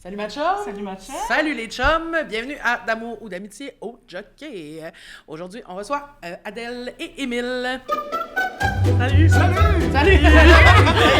Salut ma chum! Salut ma chum! Salut les chums! Bienvenue à D'amour ou d'amitié au Jockey. Aujourd'hui, on reçoit Adèle et Émile. Salut! Salut! Salut!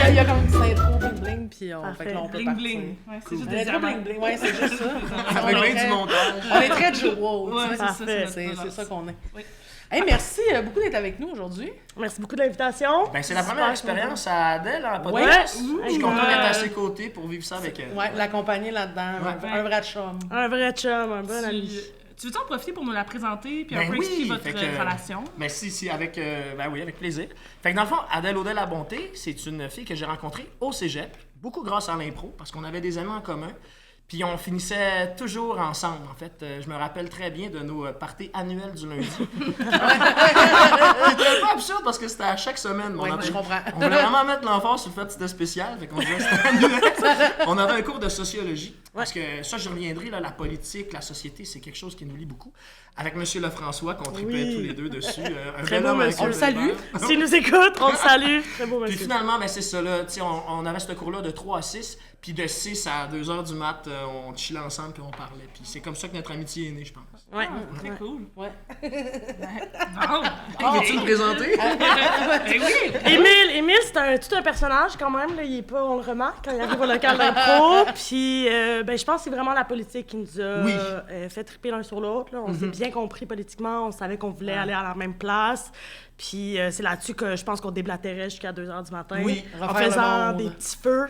Il y a comme une petite intro bling-bling, puis on fait que là, on peut bling partir. bling. Ouais, c'est juste Une des intro diamants. bling-bling, ouais, c'est juste ça. Avec bien du montage. On est très Joe Wow, Ouais, tu sais. c'est ça, c'est C'est notre ça qu'on est. Oui. Hey, merci beaucoup d'être avec nous aujourd'hui. Merci beaucoup de l'invitation. Ben, c'est la première expérience à Adèle en Ouais. podcast. Je suis Ouais. content d'être à ses côtés pour vivre ça avec elle. Ouais, l'accompagner là-dedans, Ouais. un vrai chum. Un vrai chum, un bon ami. Tu veux-tu en profiter pour nous la présenter puis un Ben peu oui, expliquer votre fait que- relation? Ben si, avec, ben oui, avec plaisir. Fait que dans le fond, Adèle Audel La Bonté, c'est une fille que j'ai rencontrée au cégep, beaucoup grâce à l'impro, parce qu'on avait des amis en commun. Puis on finissait toujours ensemble, en fait. Je me rappelle très bien de nos parties annuelles du lundi. C'était un peu absurde parce que c'était à chaque semaine. Ouais, je comprends. On voulait vraiment mettre l'emphase sur le fait que c'était spécial, fait qu'on disait que c'était annuel. On avait un cours de sociologie, parce que ça, je reviendrai, là, la politique, la société, c'est quelque chose qui nous lie beaucoup. Avec M. Lefrançois, qu'on tripait Oui. tous les deux dessus. Un Très bel beau homme avec monsieur. un On le bel salue. verre. S'il nous écoute, on le salue. Très beau Puis monsieur. finalement, ben c'est ça, là, tu sais, on avait ce cours-là de 3 à 6, puis de 6 à 2 heures du mat, on chillait ensemble, puis on parlait. Puis c'est comme ça que notre amitié est née, je pense. Ouais. Très cool. Ouais. Bon. Veux-tu me présenter? Eh oui! Émile, c'est tout un personnage quand même. Là, il est pas, on le remarque quand il arrive au local d'impro. Puis, ben, je pense que c'est vraiment la politique qui nous a Oui. fait triper l'un sur l'autre. Là. On s'est bien compris politiquement. On savait qu'on voulait aller à la même place. Puis, c'est là-dessus que je pense qu'on déblatérait jusqu'à 2 h du matin. Oui, en refaire le faisant monde. des petits feux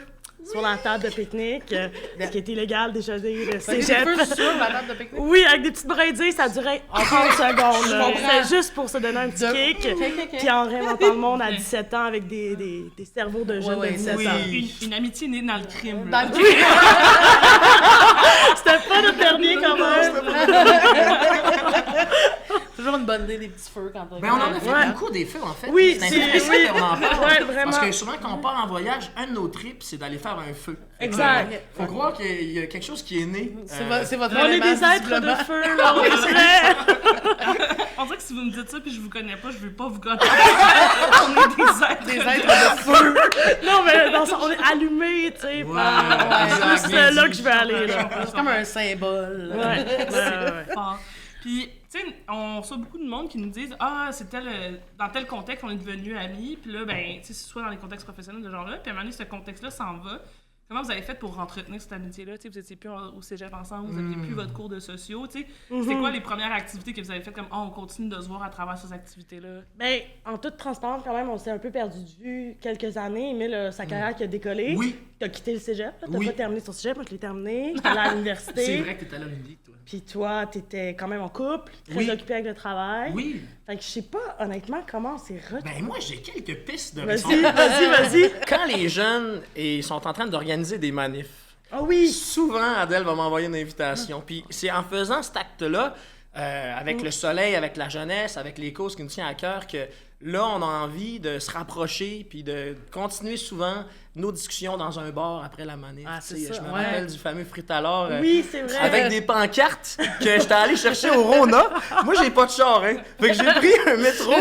sur la table de pique-nique, ce qui est illégal déjà dit le C'est cégep. sur la table de pique-nique. Oui, avec des petites brindilles, ça durait 30 secondes. là. comprends. C'était juste pour se donner un petit kick. Ok. Puis en réinventant le monde à 17 ans avec des cerveaux de jeunes Ouais, de 17 oui. ans. Une amitié née dans le crime. Dans Là. le cul. C'était pas notre dernier quand même. Toujours une bonne idée des petits feux quand on Ben, on en a fait Ouais. beaucoup des feux, en fait. Oui, c'est c'est- intéressant oui. qu'on en parle. Ouais, vraiment. Parce que souvent, quand on part en voyage, un de nos trips, c'est d'aller faire un feu. Exact. Faut croire qu'il y a quelque chose qui est né. C'est votre On est élément, des êtres visiblement. de feu, là, on est vrai. On dirait que si vous me dites ça puis je vous connais pas, je veux pas vous connaître. On est des êtres. Des êtres de feu. Non, mais dans le sens, on est allumés, tu sais. exact, C'est bien là dit. que je vais aller, là. C'est comme un symbole. Ouais. Fort. Puis, tu sais, on reçoit beaucoup de monde qui nous disent ah, c'est dans tel contexte, on est devenus amis. Puis là, ben, tu sais, soit dans les contextes professionnels de genre-là, puis à un moment donné, ce contexte-là s'en va. Comment vous avez fait pour entretenir cette amitié-là? Tu sais, vous étiez plus au cégep ensemble, vous aviez plus votre cours de sociaux, tu sais. C'est quoi les premières activités que vous avez faites comme on continue de se voir à travers ces activités-là? Ben, en toute transparence, quand même, on s'est un peu perdu de vue quelques années, mais sa carrière qui a décollé. Oui. T'as quitté le cégep, là. T'as Oui. pas terminé ton cégep, moi je l'ai terminé. J'étais allée à l'université. C'est vrai que t'es allé à l'Université, toi. Puis toi, t'étais quand même en couple, très Oui. occupé avec le travail. Oui. Fait que je sais pas, honnêtement, comment on s'est retrouvés. Ben, moi, j'ai quelques pistes de Vas-y, réponse. vas-y. Quand les jeunes sont en train d'organiser des manifs, Ah oui! souvent, Adèle va m'envoyer une invitation. Puis c'est en faisant cet acte-là, avec le soleil, avec la jeunesse, avec les causes qui nous tiennent à cœur, que là, on a envie de se rapprocher puis de continuer souvent nos discussions dans un bar après la manif. Ah, c'est Tu sais, ça, je me ouais. rappelle du fameux fritalard. Oui, c'est vrai. Avec des pancartes que j'étais allé chercher au Rona. Moi, j'ai pas de char, hein. Fait que j'ai pris un métro,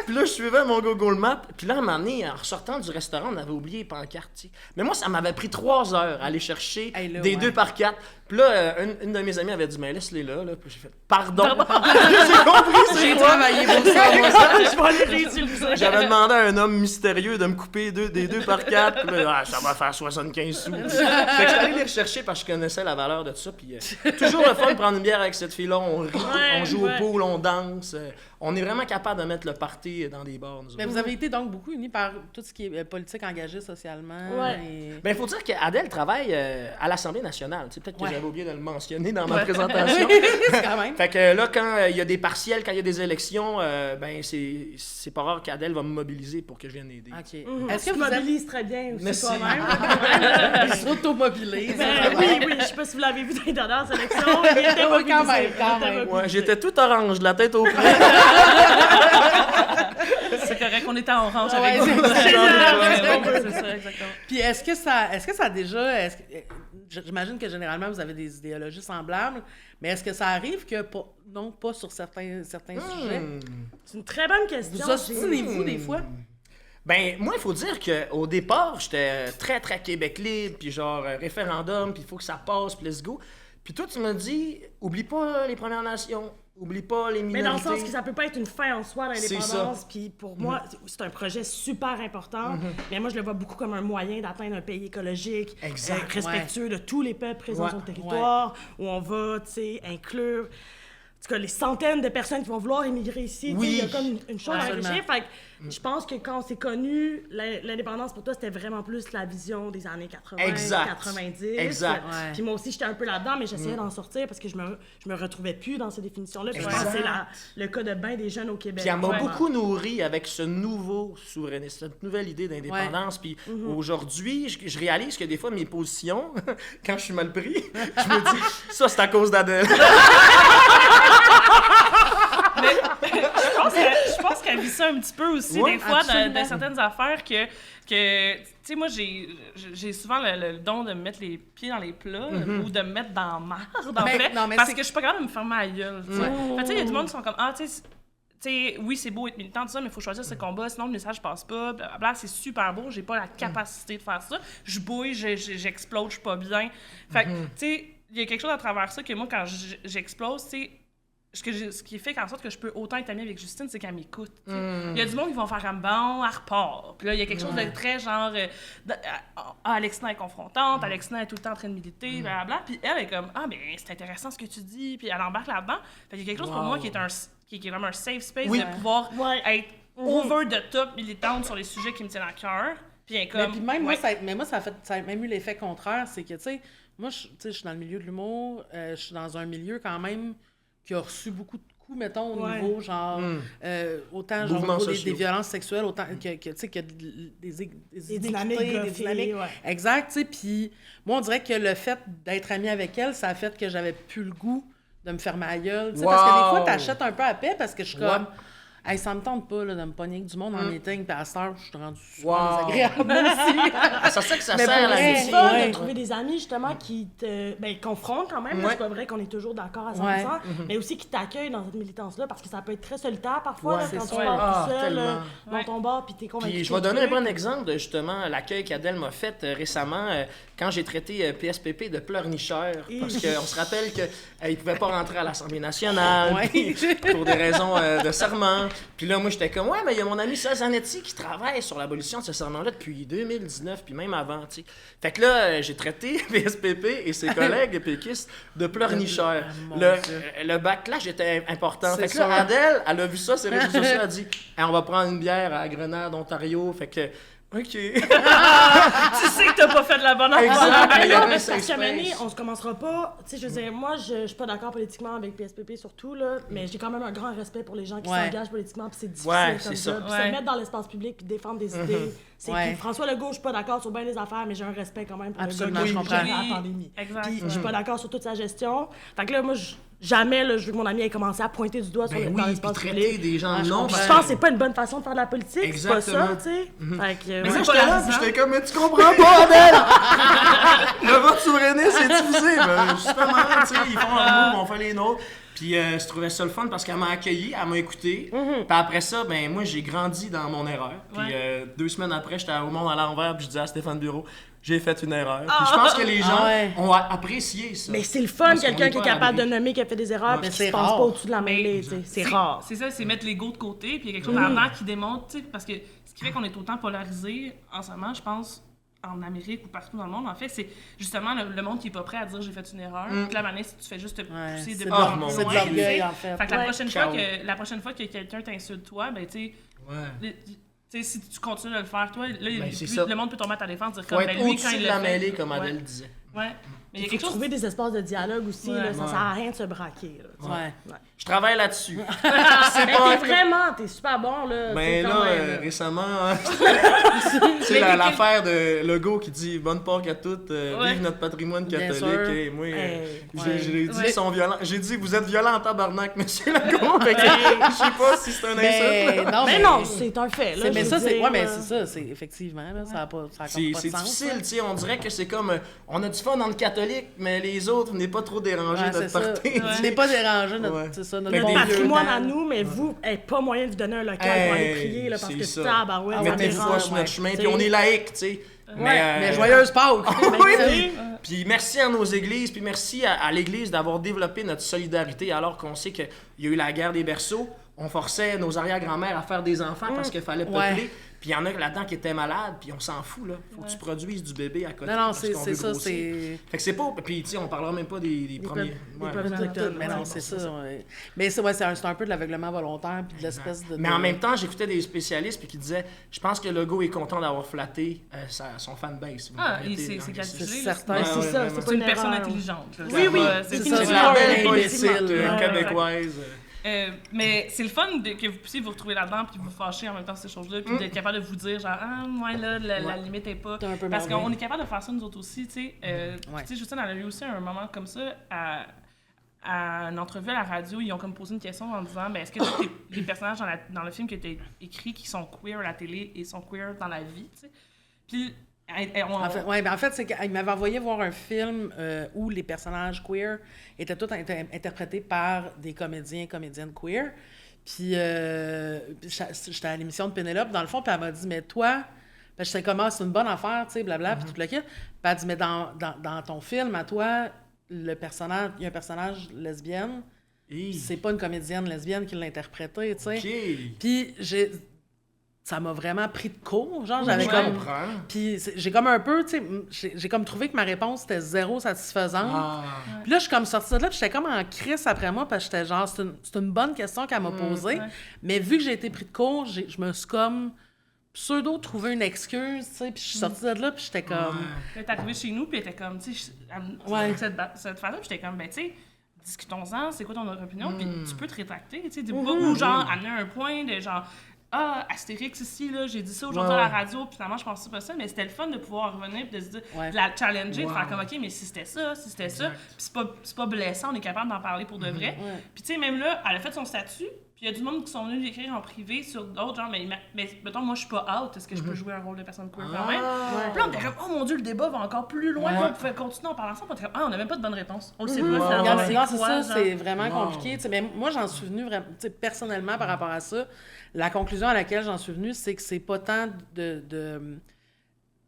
puis là, je suivais mon Google Maps. Puis là, à un moment donné, en ressortant du restaurant, on avait oublié les pancartes, tu sais. Mais moi, ça m'avait pris 3 heures à aller chercher Hey, là, des ouais. 2 par 4. Puis là, une de mes amies avait dit, mais laisse-les là. Puis j'ai fait, pardon. J'ai compris, c'est J'ai quoi. travaillé pour ça, moi. Je vais aller réutiliser. J'avais demandé à un homme mystérieux de me couper des 2 par 4. Puis là, ça va faire 75 sous. Fait que j'étais allé les rechercher parce que je connaissais la valeur de tout ça. Puis toujours le fun de prendre une bière avec cette fille-là. On rit, Ouais, on joue ouais. au pool, on danse. On est vraiment capable de mettre le party dans des bars, nous Mais autres. vous avez été donc beaucoup unis par tout ce qui est politique engagée socialement. Ouais. Et... Ben, il faut dire qu'Adèle travaille à l'Assemblée nationale. Tu sais, peut-être que Ouais. j'avais oublié de le mentionner dans ma présentation. quand même. Fait que là, quand il y a des partiels, quand il y a des élections, ben c'est pas rare qu'Adèle va me mobiliser pour que je vienne aider. OK. Est-ce que tu mobilises très bien aussi Merci. toi-même? Ils s'automobilisent. Oui, je sais pas si vous l'avez vu dans les dernières élections, mais il était Ouais, quand mobilisé. même, quand même. Ouais, j'étais tout orange, de la tête au pied. C'est correct, on était en orange Ouais, avec vous. c'est ça. C'est ça, exactement. Puis est-ce que ça a déjà... J'imagine que généralement, vous avez des idéologies semblables, mais est-ce que ça arrive que, pas sur certains sujets? C'est une très bonne question. Vous ostinez-vous des fois? Ben, moi, il faut dire qu'au départ, j'étais très, très Québec libre, puis genre référendum, puis il faut que ça passe, puis let's go. Puis toi, tu m'as dit, oublie pas les Premières Nations, oublie pas les minorités. Mais dans le sens que ça peut pas être une fin en soi, C'est l'indépendance. Puis pour moi, c'est un projet super important. Mais moi, je le vois beaucoup comme un moyen d'atteindre un pays écologique, Exact, respectueux de tous les peuples présents Ouais. sur le territoire, où on va, tu sais, inclure... En tout cas, les centaines de personnes qui vont vouloir émigrer ici, Oui. il y a comme une chose à Absolument. réfléchir. Fait que je pense que quand c'est connu, l'indépendance pour toi, c'était vraiment plus la vision des années 80, Exact. 90. Exact. Ouais. Puis moi aussi, j'étais un peu là-dedans, mais j'essayais d'en sortir parce que je me retrouvais plus dans ces définitions-là. Puis je pense que c'est le cas de bien des jeunes au Québec. Puis elle m'a Ouais. beaucoup nourri avec ce nouveau souverainisme, cette nouvelle idée d'indépendance. Puis aujourd'hui, je réalise que des fois, mes positions, quand je suis mal pris, je me dis, ça, c'est à cause d'Adèle. Je pense qu'elle vit ça un petit peu aussi, Ouais, des fois, absolument. dans certaines affaires que tu sais, moi, j'ai souvent le don de me mettre les pieds dans les plats ou de me mettre dans la marde, en Mais- fait, non, mais parce c'est- que je suis pas capable de me fermer la gueule, tu sais. Fait que, tu sais, il y a du monde qui sont comme, ah, tu sais, oui, c'est beau être militant, tout ça, mais il faut choisir ses combats, sinon le message passe pas, blablabla, c'est super beau, j'ai pas la capacité de faire ça. Je bouille, j'explose, je suis pas bien. Fait que, tu sais, il y a quelque chose à travers ça que moi, quand j'explose, tu sais, ce qui fait en sorte que je peux autant être amie avec Justine, c'est qu'elle m'écoute. Tu sais. Il y a du monde qui vont faire comme bon, elle repart. Puis là, il y a quelque chose de très genre. Alexina est confrontante, Alexina est tout le temps en train de militer, blablabla. Puis elle est comme, ah, ben, c'est intéressant ce que tu dis. Puis elle embarque là-dedans. Fait qu'il y a quelque chose pour moi qui est comme un safe space Oui. de pouvoir Ouais. être over the top militante sur les sujets qui me tiennent à cœur. Puis elle est Mais comme. puis même ouais. moi, ça a même eu l'effet contraire. C'est que, tu sais, moi, je suis dans le milieu de l'humour. Je suis dans un milieu quand même qui a reçu beaucoup de coups, mettons, au Ouais. niveau, genre, autant genre, Mouvements au niveau sociaux. des violences sexuelles, autant que tu sais, que des dynamiques inéquités, goffées, des dynamiques. ouais. Exact, tu sais. Puis moi, on dirait que le fait d'être amie avec elle, ça a fait que j'avais plus le goût de me faire ma gueule. Tu sais, parce que des fois, Wow! t'achètes un peu à paix parce que je suis Ouais. comme... Hey, ça me tente pas là, de me pogner avec du monde en meeting, puis à cette heure, je suis rendue super Wow. désagréable aussi. C'est ça que ça Mais sert, pour la vrai, C'est métier. fun Ouais. de trouver des amis, justement, qui te confrontent quand même. là. Ouais. C'est pas vrai qu'on est toujours d'accord à 100%, Ouais. mais aussi qui t'accueillent dans cette militance-là, parce que ça peut être très solitaire parfois, Ouais, là, c'est quand tu ça. pars Ah, tout seul tellement. dans Ouais. ton bar, puis t'es convaincu. Puis je que vais c'est donner le un bon truc. exemple de justement l'accueil qu'Adèle m'a fait récemment quand j'ai traité PSPP de pleurnicheur. Parce qu'on se rappelle qu'il ne pouvait pas rentrer à l'Assemblée nationale Ouais. puis pour des raisons de serment. Puis là, moi, j'étais comme, ouais, mais il y a mon ami Serge Zanetti qui travaille sur l'abolition de ce serment-là depuis 2019, puis même avant, tu sais. Fait que là, j'ai traité PSPP et ses collègues péquistes de pleurnicheurs. Mon Le, Dieu. le backlash était important. C'est Fait que là, sûr. Adèle, elle a vu ça, ses réseaux sociaux, elle a dit, Hey, on va prendre une bière à Grenade, Ontario. Fait que, OK. Tu sais que t'as pas fait de la bonne affaire. Exact. Mais Il y a non, un mais safe parce qu'à un moment donné, space. on se commencera pas. Tu sais, je veux dire, moi, je suis pas d'accord politiquement avec PSPP surtout, là, mais j'ai quand même un grand respect pour les gens qui Ouais. s'engagent politiquement, puis c'est difficile Ouais, comme c'est ça. job. Puis Ouais. se mettre dans l'espace public, puis défendre des idées. C'est Ouais. puis François Legault, je suis pas d'accord sur bien des affaires, mais j'ai un respect quand même pour Absolument, le je gars qui comprends. gère Oui, la pandémie. exact. Puis je suis pas d'accord sur toute sa gestion. Fait que là, moi, jamais, là, je veux que mon ami ait commencé à pointer du doigt Ben oui, dans puis l'espace traiter public. des gens Ah, de je non. comprends. Je pense que c'est pas une bonne façon de faire de la politique, c'est pas Exactement. ça, tu sais. Fait que, Mais ouais. c'est J'étais là, polarisant. puis j'étais comme, mais tu comprends pas, Adèle! Le vote souverainiste est diffusé. Ben, justement, tu sais, ils font un move, on fait les nôtres. Puis je trouvais ça le fun parce qu'elle m'a accueilli, elle m'a écouté. Puis après ça, ben moi, j'ai grandi dans mon erreur. Puis 2 semaines après, j'étais au monde à l'envers, puis je disais à Stéphane Bureau, j'ai fait une erreur. Puis je pense que les gens ouais. ont apprécié ça. Mais c'est le fun, Parce qu'on quelqu'un est qui est pas à capable de l'abri. nommer, qui a fait des erreurs, Ouais. puis Mais qui c'est se passe rare. pas au-dessus de la mêlée, tu sais. C'est rare. C'est ça, c'est mettre l'ego de côté, puis il y a quelque chose là-dedans qui démontre, tu sais, parce que ce qui fait qu'on est autant polarisé en ce moment, je pense, en Amérique ou partout dans le monde, en fait, c'est justement le monde qui est pas prêt à dire j'ai fait une erreur. Puis la manière, si tu fais juste te Ouais, pousser c'est de de plus l'or- en plus c'est de loin, l'orgueil, tu sais. en fait. Fait que la Ouais. prochaine fois que quelqu'un t'insulte toi, ben tu sais, Ouais. tu sais, si tu continues de le faire, toi, là, c'est plus- ça. le monde peut tomber à ta défense, dire Faut comme, être ben lui, quand au-dessus il de le la fait. mêlée, comme Ouais. Adèle disait. Ouais. Mais il y a Il quelque faut chose. trouver des espaces de dialogue aussi, Ouais. là, ça Ouais. sert à rien de se braquer. Là, tu sais. Ouais. Je travaille là-dessus. C'est Mais pas t'es super bon, là. tu sais, Ben quand là, même, là. récemment, c'est l'affaire de Legault qui dit bonne Pâques à toutes, Ouais. vive notre patrimoine Bien catholique. sûr. Et moi, Hey, j'ai dit Ouais. ils sont violents. J'ai dit vous êtes violents en tabarnak, monsieur Legault. Fait que, je sais pas si c'est un insulte. Non, Mais non, c'est un fait, là. mais je ça, veux c'est. dire, Ouais, mais c'est ça, c'est effectivement, là, ça a pas, ça a comme C'est pas de sens. difficile, là. tu sais. On dirait que c'est comme on a du fun entre catholiques, mais les autres, n'est pas trop dérangés de c'est notre ça. party. Tu n'es pas dérangé, Ouais. c'est ça, notre Fait que bon des vieux patrimoine temps. à nous, mais vous, pas moyen de vous donner un local pour aller prier, là, parce c'est que ça. tabarouette, ça Mettez-vous dérange. pas sur notre chemin, ouais. puis on est laïque, tu sais. Mais joyeuse Pâques! Oui, puis merci à nos églises, puis merci à l'Église d'avoir développé notre solidarité alors qu'on sait qu'il y a eu la guerre des berceaux. On forçait nos arrière-grand-mères à faire des enfants parce qu'il fallait peupler. Ouais. Puis il y en a là-dedans qui étaient malades, puis on s'en fout, là. Faut que tu produises du bébé à côté. Non, parce qu'on c'est veut ça, grossir. c'est... Fait que c'est pas... Puis, tu sais, on parlera même pas des premiers... Des Ouais. premiers autochtones. Mais non, c'est ça. Ouais. Mais c'est un peu de l'aveuglement volontaire puis de l'espèce de... Mais en même temps, j'écoutais des spécialistes puis qui disaient « Je pense que Legault est content d'avoir flatté son fanbase. » C'est calculé. C'est là. certain. Ben, c'est ça, ouais, c'est ouais. pas C'est une une personne erreur. intelligente. là. Oui, oui, C'est c'est ça. ça. C'est la belle Imbécile, politique ouais. québécoise. Mais c'est le fun que vous puissiez vous retrouver là-dedans puis vous fâcher en même temps ces choses-là puis d'être capable de vous dire genre ouais là la limite est pas T'es un peu parce merveilleux. qu'on est capable de faire ça nous autres aussi tu sais tu sais Justine elle a eu aussi un moment comme ça à une entrevue à la radio ils ont comme posé une question en disant ben est-ce que les personnages dans le film que tu as écrit qui sont queer à la télé et sont queer dans la vie tu sais puis En fait, c'est qu'il m'avait envoyé voir un film où les personnages queer étaient tous interprétés par des comédiennes queer. Puis j'étais à l'émission de Pénélope, dans le fond, puis elle m'a dit « Mais toi... » Puis j'étais comme « Ah, c'est une bonne affaire, tu sais, blabla, puis tout le kit. » Puis elle dit « Mais dans ton film, à toi, il y a un personnage lesbienne. C'est pas une comédienne lesbienne qui l'a interprété, tu sais. OK. Puis ça m'a vraiment pris de court, genre, j'avais Je comme... comprends. Puis j'ai comme un peu, tu sais, j'ai comme trouvé que ma réponse était zéro satisfaisante. Ah. Puis là, je suis comme sortie de là, puis j'étais comme en crise après moi, parce que j'étais genre, c'est une bonne question qu'elle m'a posée. ouais. Mais vu que j'ai été pris de court, je me suis comme pseudo-trouvé une excuse, tu sais, puis je suis sortie de là, puis j'étais comme... Elle est arrivée chez nous, puis elle était comme, tu sais, cette phase-là, puis j'étais comme, ben, tu sais, discutons-en, c'est quoi ton opinion, puis tu peux te rétracter, tu sais, dis pas ou genre, amener un point de genre, ah, Astérix ici, là, j'ai dit ça aujourd'hui à la radio, puis finalement, je pensais pas ça, mais c'était le fun de pouvoir revenir, puis de se dire, de la challenger, de faire comme, OK, mais si c'était ça, puis c'est pas blessant, on est capable d'en parler pour de vrai. Puis, tu sais, même là, elle a fait son statut, puis il y a du monde qui sont venus l'écrire en privé sur d'autres, genre, mais mettons, moi, je suis pas out, est-ce que je peux jouer un rôle de personne queer quand même? Puis là, on était comme, oh mon Dieu, le débat va encore plus loin, puis on pouvait continuer en parlant ensemble, on était comme, ah, on n'a même pas de bonne réponse. On le sait pas, finalement, Non, c'est quoi, ça, genre. c'est vraiment compliqué. Tu sais, mais moi, j'en suis venue vraiment, tu sais, personnellement par rapport à ça. La conclusion à laquelle j'en suis venue, c'est que c'est pas tant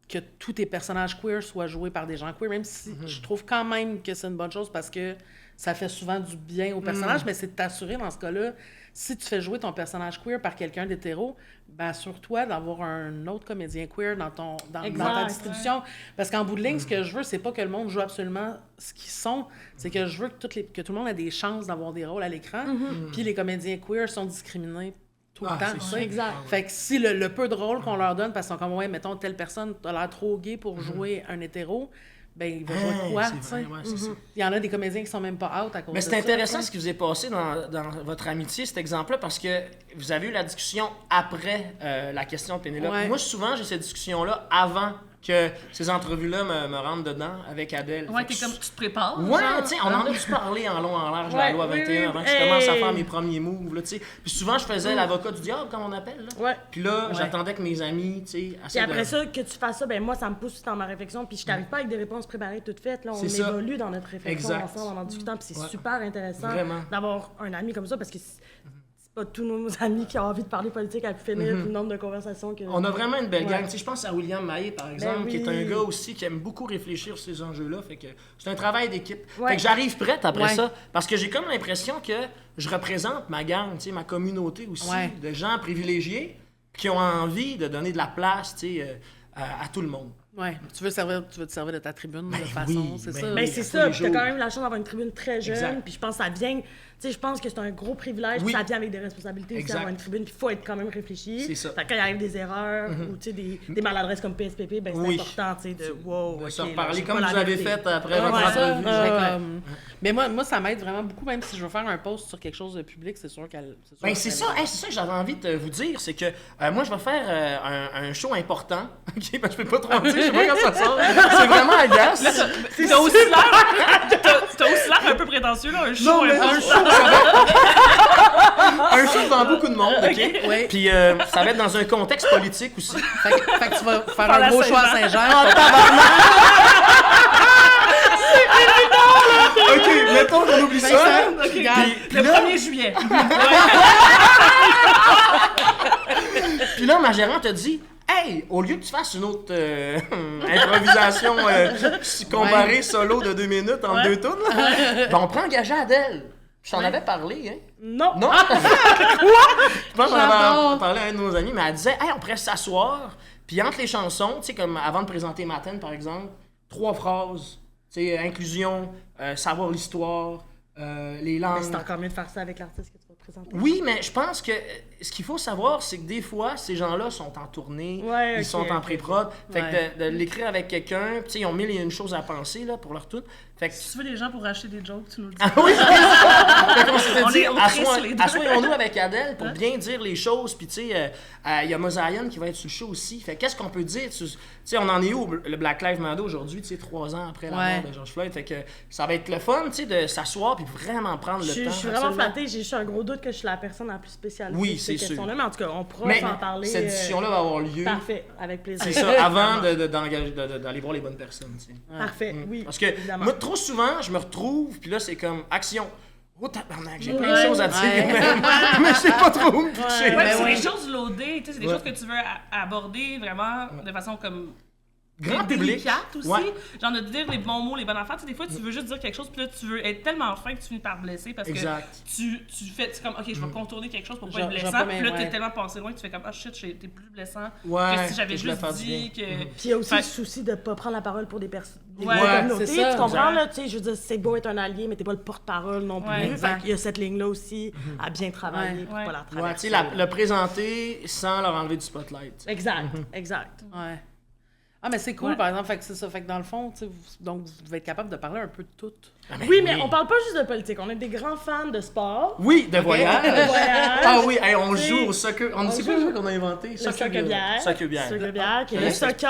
que tous tes personnages queer soient joués par des gens queer, même si je trouve quand même que c'est une bonne chose parce que ça fait souvent du bien au personnage, mais c'est de t'assurer dans ce cas-là, si tu fais jouer ton personnage queer par quelqu'un d'hétéro, ben assure-toi d'avoir un autre comédien queer dans ta distribution. Parce qu'en bout de ligne, ce que je veux, c'est pas que le monde joue absolument ce qu'ils sont, c'est que je veux que tout le monde ait des chances d'avoir des rôles à l'écran, puis les comédiens queer sont discriminés tout le temps. c'est tu sûr. sais. Exact. Fait que si le peu de rôle qu'on leur donne, parce qu'ils sont comme, ouais, mettons, telle personne a l'air trop gay pour jouer un hétéro, ben il va jouer quoi, tu sais? C'est ça. Il y en a des comédiens qui sont même pas out à cause Mais de ça. c'est intéressant ce qui vous est passé dans votre amitié, cet exemple-là, parce que vous avez eu la discussion après la question de Pénélope. Ouais. Moi, souvent, j'ai cette discussion-là avant que ces entrevues-là me rentrent dedans avec Adèle. Ouais, Fait t'es que comme, tu te prépares. Ouais, genre. tu sais, on en a dû parler en long, en large de la Ouais, loi oui, 21 oui. avant que je commence à Hey. faire mes premiers moves, là, tu sais. Puis souvent, je faisais l'avocat du diable, comme on appelle, là. Ouais. Puis là, j'attendais que mes amis, tu sais, Puis essaient après de... ça, que tu fasses ça, ben moi, ça me pousse dans ma réflexion. Puis je t'arrive pas avec des réponses préparées toutes faites. Là, on C'est ça. évolue dans notre réflexion Exact. ensemble en discutant. Puis c'est Ouais. super intéressant Vraiment. d'avoir un ami comme ça parce que c'est pas tous nos amis qui ont envie de parler politique à finir le nombre de conversations que... On a vraiment une belle Ouais. gang. Tu sais, je pense à William Maillé, par exemple, oui. qui est un gars aussi qui aime beaucoup réfléchir sur ces enjeux-là. Fait que c'est un travail d'équipe. Ouais. Fait que j'arrive prête après Ouais. ça. Parce que j'ai comme l'impression que je représente ma gang, tu sais, ma communauté aussi, Ouais. de gens privilégiés qui ont envie de donner de la place, tu sais, à tout le monde. Ouais, tu veux te servir de ta tribune de façon, oui, c'est ben ça. oui. Ben à c'est tous ça, les puis t'as jours. quand même la chance d'avoir une tribune très jeune, Exact. puis je pense que ça vient, tu sais, je pense que c'est un gros privilège, Oui. puis ça vient avec des responsabilités aussi Exact. d'avoir une tribune, puis il faut être quand même réfléchi. C'est ça. Fait que quand il arrive des erreurs, ou tu sais, des maladresses comme PSPP, ben c'est Oui. important, tu sais, de wow, On va ok, se là, reparler j'ai comme pas vous la avez vérité. fait après Ouais, votre ouais, ça, entrevue. Fait ouais. comme- Mais moi, ça m'aide vraiment beaucoup, même si je veux faire un post sur quelque chose de public, c'est sûr qu'elle... Ben, c'est ça, hey, c'est ça que j'avais envie de vous dire, c'est que moi je vais faire un show important. Ok, ben je peux pas trop en dire, je sais pas quand ça sort. C'est vraiment agace. T'as aussi l'air un peu prétentieux, là, un show. Non, mais un un peu. show, un show devant beaucoup de monde, ok? Oui. Puis ça va être dans un contexte politique aussi. Fait que tu vas faire Par un la gros choix à Saint-Jean. Saint-Jean. regarde. Le 1er juillet. Puis là, ma gérante a dit « Hey, au lieu que tu fasses une autre improvisation comparée solo de 2 minutes en 2 tours, ben on prend engagé Adèle. » Je t'en avais parlé, hein? Non. Non? Quoi? Je pense qu'on avait J'adore. parlé à un de nos amis, mais elle disait « Hey, on pourrait s'asseoir, puis entre les chansons, tu sais, comme avant de présenter Matin, par exemple, 3 phrases, tu sais, inclusion, savoir l'histoire, les langues. » Mais c'est encore mieux de faire ça avec l'artiste que tu vas présenter. Oui, mais je pense que ce qu'il faut savoir, c'est que des fois, ces gens-là sont en tournée, Ouais, ils ok, sont en ok. pré-prod. Fait Ouais. que de l'écrire avec quelqu'un, tu sais, ils ont 1000 et une choses à penser là, pour leur tout. Fait que Si tu veux des gens pour acheter des jokes, tu nous le dis. ah oui, fait qu'on s'était On dit, est autrices, les deux. assoyons-nous avec Adèle pour bien dire les choses. Puis, tu sais, il y a Mosaïen qui va être sur le show aussi. Fait qu'est-ce qu'on peut dire? Tu sais, on en est où, le Black Lives Matter aujourd'hui, tu sais, 3 ans après la Ouais. mort de George Floyd. Fait que ça va être le fun, tu sais, de s'asseoir puis vraiment prendre le Je temps. suis vraiment absolument. flattée. J'ai juste un gros doute que je suis la personne la plus spécialisée Oui, sur ces c'est sûr. questions-là. Mais en tout cas, on pourra Mais s'en parler. cette discussion-là va avoir lieu. Parfait, avec plaisir. C'est ça, avant d'aller voir les bonnes personnes. Tu sais. Parfait, oui. Parce que évidemment. moi, trop souvent, je me retrouve, puis là, c'est comme action. Oh tabarnak, j'ai plein de Ouais. choses à dire, Ouais. mais je sais pas trop où me pitcher. Ouais, Ouais, Ben c'est ouais. des choses loadées, tu sais, c'est des Ouais. choses que tu veux aborder vraiment de façon comme Grand public. délicate aussi. Ouais. Genre de dire les bons mots, les bonnes affaires. Tu sais, des fois, tu veux juste dire quelque chose, puis là, tu veux être tellement fin que tu finis par blesser parce Exact. que tu fais, c'est comme, OK, je vais contourner quelque chose pour pas Je- être je vais blessant. pas Puis là, m'in- t'es ouais. tellement passé loin que tu fais comme, ah shit, t'es plus blessant Ouais, que si j'avais que je le juste fasse dit bien. que. Puis il y a aussi Fait- le souci de ne pas prendre la parole pour des personnes, des Ouais, communautés. c'est ça. Tu comprends, Exact. là? Tu sais, je veux dire, c'est beau être un allié, mais t'es pas le porte-parole non plus. Ouais, Fait exact. qu'il y a cette ligne-là aussi à bien travailler Ouais. pour Ouais. pas la Ouais, traverser. tu sais, le présenter sans leur enlever du spotlight. tu sais. Exact, exact. Ouais. Ah, mais c'est cool, Ouais. par exemple. Fait que c'est ça. Fait que dans le fond, tu sais, donc vous devez être capable de parler un peu de tout. Ah, Oui, mais on parle pas juste de politique. On est des grands fans de sport. Oui, de voyage. De voyage. Ah oui, hey, on Tu sais, joue au soccer. On ne sait pas le joue jeu qu'on a inventé. Le soccer-bière. Soccer-bière. Soccer-bière, qui est Ouais. le soccer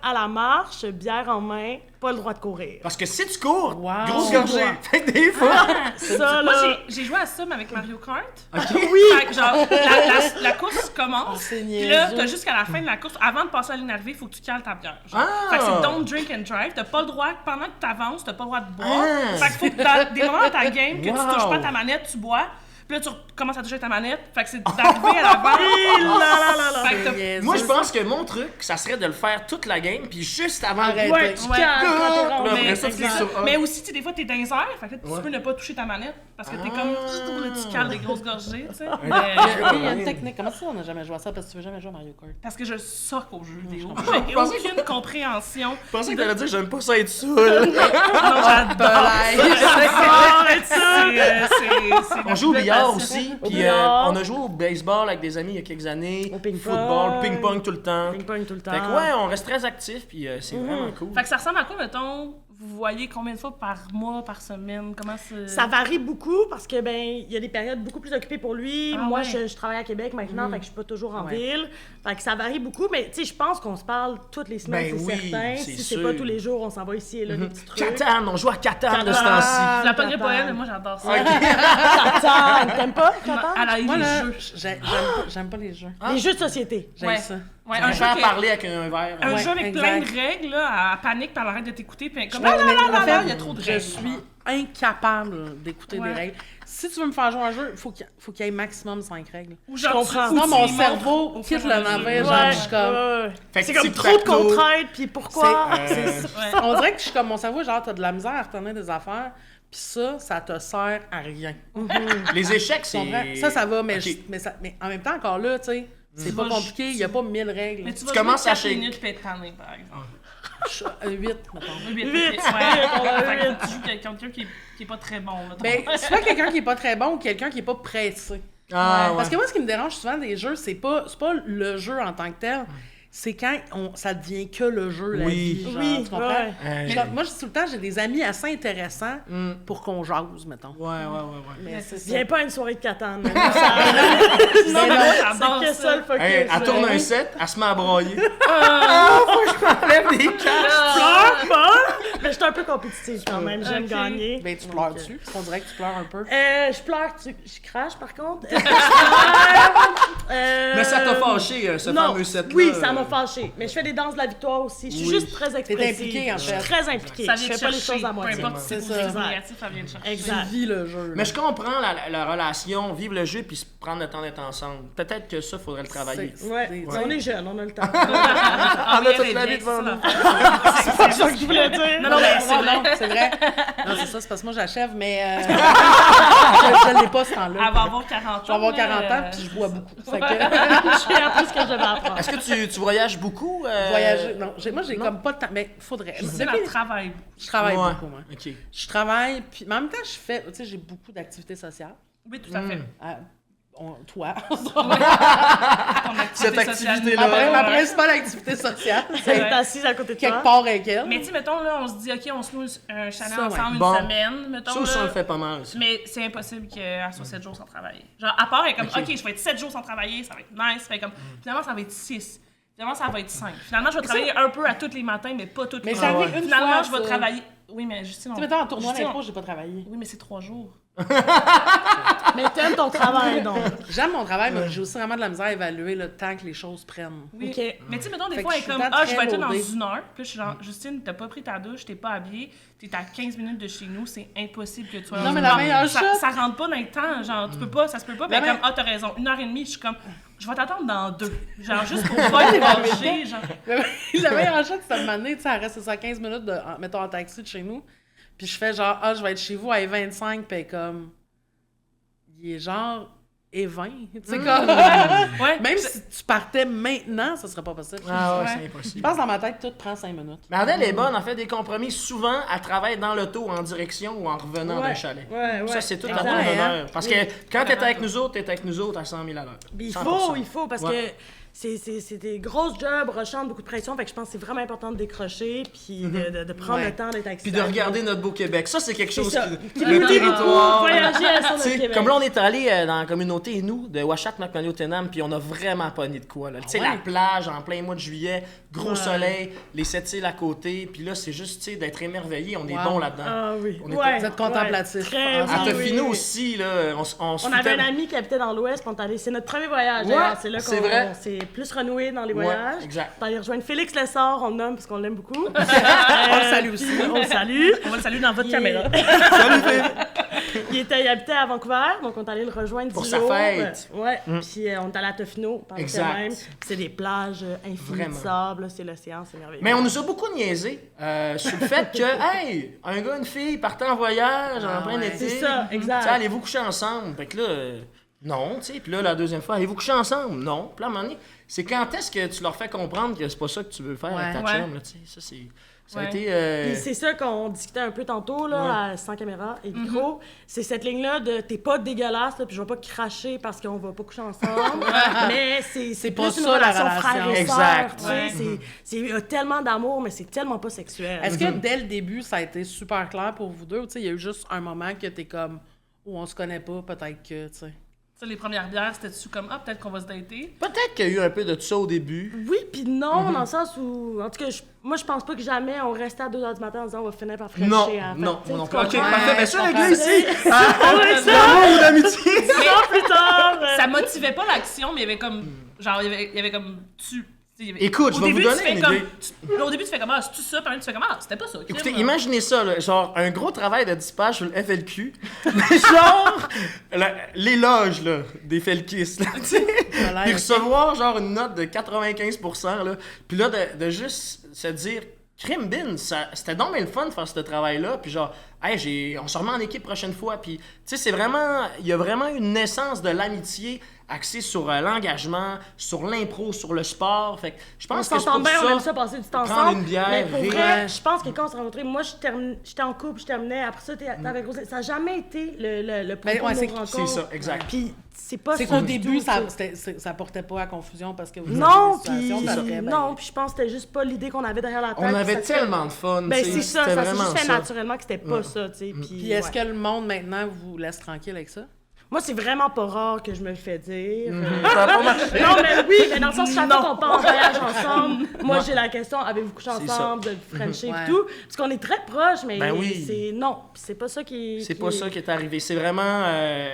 à la marche, bière en main, pas le droit de courir. Parce que si tu cours, Wow. grosse gorgée. Fait que des fois. Ça, Moi, là... j'ai joué à ça, mais avec Mario Kart. Oui! Fait que, genre, la course commence. C'est Puis là, niaiseux. t'as jusqu'à la fin de la course, avant de passer à la ligne d'arrivée, il faut que tu cales ta bière. Genre. Ah! Fait que c'est don't drink and drive. T'as pas le droit, pendant que t'avances, t'as pas le droit de boire. Ah! Fait qu'il faut que dans des moments dans ta game, que tu Wow! touches pas ta manette, tu bois. Puis là, tu commences à toucher ta manette. Fait que c'est d'arriver à l'avant. Fait que t'as- Niaiseux. Moi, je pense que mon truc, ça serait de le faire toute la game, puis juste avant Arrête. Ouais, tu Ouais. cales quand t'es rendu. Là, après Mais, ça, tu c'est cliques ça. sur A. Mais aussi, tu sais, des fois, t'es dans les airs, fait que là, tu Ouais. peux ne pas toucher ta manette parce que t'es Ah. comme. Là, tu cales des grosses gorgées, tu sais. Il y a une technique. Comment ça, on n'a jamais joué à ça? Parce que tu veux jamais jouer à Mario Kart. Parce que je soque aux jeux vidéo. comprends. J'ai aucune compréhension. Je pensais que t'allais dire j'aime pas ça être saoul. Non, j'adore. On joue au billard aussi, Au puis billard. on a joué au baseball avec des amis il y a quelques années. Au ping-pong. Football, ping-pong tout le temps. Ping-pong tout le temps. Fait que ouais, on reste très actifs, puis c'est vraiment cool. Fait que ça ressemble à quoi, mettons, vous voyez combien de fois par mois, par semaine? Comment c'est... Ça varie beaucoup parce que ben il y a des périodes beaucoup plus occupées pour lui. Ah Moi, ouais. je travaille à Québec maintenant, fait que je suis pas toujours en Ouais. ville. Fait que ça varie beaucoup, mais tu sais, je pense qu'on se parle toutes les semaines, Ben c'est oui, certain. c'est Si c'est sûr. pas tous les jours, on s'en va ici et là des petits trucs. Catan, on joue à Catan de ce Catan. temps-ci. Je la pognerai Catan. pas elle, mais moi j'adore ça. Catan, t'aimes pas Catan? Elle a eu Moi, les là, jeux. j'aime pas les jeux. Les jeux de société. J'aime Ouais. ça. Ouais, On un va jeu, faire qui- parler avec un verre. un Ouais, jeu avec exact. plein de règles, là, elle panique, puis elle arrête de t'écouter, puis elle est comme Mais- ah, là, mais là, en là, fait, là, il y a trop de je règles. suis incapable d'écouter Ouais. des règles. Si tu veux me faire jouer à un jeu, il faut qu'il y ait maximum 5 règles. Ou genre, comprends. tu- Sinon, ou mon tu y cerveau montres au quitte fur et à le mesure. navire, genre, Ouais, je suis comme... ouais. Fait que C'est comme tic-tac-toe. trop de contraintes, puis pourquoi? Ouais. On dirait que je suis comme mon cerveau, genre, t'as de la misère à retenir des affaires, puis ça te sert à rien. Les échecs, Tu comprends? c'est. Ça va, mais, Ok. mais en même temps, encore là, tu sais, c'est pas vas- compliqué, il y a pas 1000 règles. Mais tu vas commences jouer à 4 shake. minutes, puis être tanné, par exemple. 8, mettons. 8, Vite, ouais. vite, Fait que tu joues quelqu'un qui est pas très bon, mettons. Ben, soit quelqu'un qui est pas très bon ou quelqu'un qui est pas pressé. Ah, Parce ouais. que moi, ce qui me dérange souvent des jeux, c'est pas le jeu en tant que tel, c'est quand ça devient que le jeu, la Oui. vie. Genre, Oui, tu comprends? ouais. Moi, je dis tout le temps, j'ai des amis assez intéressants pour qu'on jase, mettons. Ouais. Mais c'est ça. Viens pas à une soirée de Catan. Non, non, non, j'adore c'est que ça le focus. Hey, elle tourne là. un set, elle se met à broyer. Ah, faut que je m'enlève des cartes. Pleure pas! Mais je suis un peu compétitive quand même, j'aime Ok. gagner. Ben, tu Donc, pleures-tu? On dirait que tu pleures un peu. Je pleure, je crache par contre. Est-ce que je pleure? Mais ça t'a fâché, ce non, fameux set-là. oui, ça m'a fâché. Mais je fais des danses de la victoire aussi. Je suis Oui. juste très expressive. impliquée, en Je suis fait. très impliquée. Ça Je vient fais te pas les chercher. choses à Peu moitié. importe si c'est C'est positif ça. ou négatif, ça vient te chercher. Exact. Tu vis le jeu. Mais je comprends la relation, vivre le jeu puis se prendre le temps d'être ensemble. Peut-être que ça, faudrait le travailler. Ouais, C'est- on est jeunes, on a le temps. Ah, On a oui, toute elle la est vie bien, devant c'est nous. ça, C'est pas ça que je voulais dire. Non, non, mais c'est Non, vrai. non, c'est vrai. Non, c'est ça, c'est parce que moi, j'achève, mais je l'ai pas ce temps-là. Elle va avoir 40 ans. Je vais avoir là, 40 ans, puis je bois beaucoup. Fait que J'ai appris ce que je devais apprendre. Est-ce que tu voyages beaucoup? voyager, non. Moi, j'ai comme pas de temps, mais faudrait. Tu sais, elle travaille. Je travaille Ouais. beaucoup, moi. OK. Je travaille, puis mais en même temps, je fais, tu sais, j'ai beaucoup d'activités sociales. Oui, tout à fait. Toi. Ton Cette activité sociale. activité-là. Ma principale activité sociale, c'est Être assise à côté de quelque toi. part avec elle. Mais tu sais, mettons, là, on se dit, OK, on se loue un chalet Ça, ouais. ensemble Bon. une semaine, mettons. Ça aussi, on là. le fait pas mal. ça. Mais c'est impossible qu'elle soit 7 jours sans travailler. Genre, à part, elle est comme, OK, je vais être 7 jours sans travailler, ça va être nice. Fait comme, finalement, ça va être 6. Finalement, ça va être 5. Finalement, je vais travailler un peu à tous les matins, mais pas tous les Mais matins. ça arrive une Finalement, fois, je vais ça. travailler. Oui, mais Justine, Tu sais, mettons, en tournoi Justine, d'impro, j'ai pas travaillé. Oui, mais c'est 3 jours. Mais t'aimes ton travail, donc. J'aime mon travail, mais j'ai aussi vraiment de la misère à évaluer le temps que les choses prennent. Oui. OK. Mais tu sais, mettons, des Fait fois, que elle est je suis comme, tout le temps je vais être là dans très 1 heure. Puis là, je suis genre, Justine, t'as pas pris ta douche, t'es pas habillée, t'es à 15 minutes de chez nous, c'est impossible que tu sois Non, dans mais une la heure. meilleure ça, shot- ça rentre pas dans le temps, genre, tu peux pas, ça se peut pas. La Mais comme, meilleure- t'as raison, 1h30, je suis comme, je vais t'attendre dans 2. Genre, juste pour pas te lâcher, genre. La meilleure chose, c'est de m'amener, tu sais, elle reste ça 15 minutes, mettons, en taxi de chez nous. Puis je fais genre, je vais être chez vous à 25, puis elle est comme, il est genre et 20. Tu sais, comme, Ouais. même si tu partais maintenant, ça serait pas possible. Ah ouais, Ouais. c'est Je impossible. pense dans ma tête, tout prend 5 minutes. Mais Adèle est bonne, en fait des compromis. Souvent, elle travaille dans l'auto en direction ou en revenant d'un chalet. Ouais, ouais. Ça, c'est tout à Exact. ton Ouais, honneur. Parce que quand t'es Vraiment. avec nous autres, t'es avec nous autres à 100 000 à l'heure. Il 100%. faut, parce Ouais. que c'est des grosses jobs, rechantes, beaucoup de pression. Fait que je pense que c'est vraiment important de décrocher, puis de prendre Ouais. le temps d'être avec Puis de regarder notre beau Québec. Ça, c'est quelque chose ça. qui... Qui Le nous territoire. voyager à son Tu sais, Québec. comme là, on est allé dans la communauté, nous, de Ouachak, Macmillan, Tenam, puis on a vraiment pogné de quoi. Là. Tu sais, ouais? la plage en plein mois de juillet, gros Ouais. soleil, les 7 îles à côté, puis là, c'est juste, tu sais, d'être émerveillé. On est Wow. bon là-dedans. Ah oui. On était- Ouais, Vous êtes contemplatif. Très, Ah, À oui, Tofino oui. aussi, là, on se On foutait- avait un ami qui habitait dans l'Ouest, puis on est allé. C'est notre premier voyage, Ouais, d'ailleurs. C'est là c'est vrai. qu'on s'est plus renoué dans les Ouais, voyages. exact. On est allé rejoindre Félix Lessard, on le nomme parce qu'on l'aime beaucoup. On le salue aussi. On le salue. On va le saluer dans votre Il caméra. il habitait à Vancouver, donc on est allé le rejoindre Pour 10 sa jours. fête. Ouais, puis on est allé à Tofino, par Exact. même. Puis c'est des plages infinies Vraiment. de sable, là, c'est l'océan, c'est merveilleux. Mais on nous a beaucoup niaisé sur le fait que, hey, un gars, une fille partent en voyage en plein ouais. été. C'est ça, exact. Tu sais, allez-vous coucher ensemble? Fait que là, non, tu sais. Puis là, la deuxième fois, allez-vous coucher ensemble? Non. Puis là, à un moment donné, c'est quand est-ce que tu leur fais comprendre que c'est pas ça que tu veux faire avec ta Ouais. chum, là, tu sais. Ça, c'est... Ça a Ouais. été... Puis c'est ça qu'on discutait un peu tantôt, là, sans caméra et micro. C'est cette ligne-là de t'es pas dégueulasse, là, puis je vais pas cracher parce qu'on va pas coucher ensemble. Mais c'est pas plus une ça, la relation relation. frère et Exact. sœur, tu sais. Ouais. Il y a tellement d'amour, mais c'est tellement pas sexuel. Est-ce que dès le début, ça a été super clair pour vous deux? Tu sais, il y a eu juste un moment que t'es comme, on se connaît pas, peut-être que, tu sais. Tu sais, les premières bières, c'était-tu comme, peut-être qu'on va se dater? Peut-être qu'il y a eu un peu de ça au début. Oui, puis non, dans le sens où... En tout cas, moi, je pense pas que jamais on restait à 2h du matin en disant on va finir par frencher Non, à la fin. non, Tu sais, non tu plus. Ok, comprends? parfait. Ben je ça, les comprends. gars, ici, Ouais, ça! d'amour ou d'amitié. 6 ans plus tard! Ça motivait pas l'action, mais il y avait comme, genre, il y avait comme, il y avait- Écoute, je au vais début, vous tu donner fais une comme- idée. Au début, tu fais comme, c'est tout ça, puis après, tu fais comme, c'était pas ça. crime, Écoutez, là. imaginez ça, là, genre un gros travail de 10 pages sur le FLQ, mais genre l'éloge là, des felkistes, là, tu sais, Voilà, puis ok. recevoir genre une note de 95%, là, puis là de juste se dire, crime bin, c'était donc bien le fun de faire ce travail-là, puis genre, hey, on se remet en équipe prochaine fois, puis tu sais, c'est vraiment, il y a vraiment une naissance de l'amitié axée sur l'engagement, sur l'impro, sur le sport, fait que je On pense que c'est s'entend pour bien, ça. on aime ça passer du temps prendre ensemble. une bière, mais pour rire. vrai, je pense que quand on s'est rencontrés, moi, j'étais en couple, je terminais. Après ça, t'avais grossi. Ça n'a jamais été le propos ouais, de c'est- nos C'est rencontres. ça, exact. Puis c'est pas C'est ça qu'au du début, tout, ça, tu sais. ça portait pas à confusion parce que vous Non, aviez des situations, puis puis après, ben, non, puis je pense que c'était juste pas l'idée qu'on avait derrière la tête. On puis avait ça se fait- tellement de fun, Ben tu sais, c'est ça, c'était ça s'est vraiment juste fait ça. naturellement que c'était pas ça, tu sais. Puis est-ce que le monde maintenant vous laisse tranquille avec ça? Moi, c'est vraiment pas rare que je me le fais dire. Ça a pas marché. Non, mais oui, mais dans le sens, chaque fois qu'on part en voyage ensemble, moi, j'ai la question, avez-vous couché C'est ensemble, de Frencher Ouais. et tout? Parce qu'on est très proches, mais Ben oui. c'est... Non, c'est pas ça qui... C'est pas ça qui est arrivé. C'est vraiment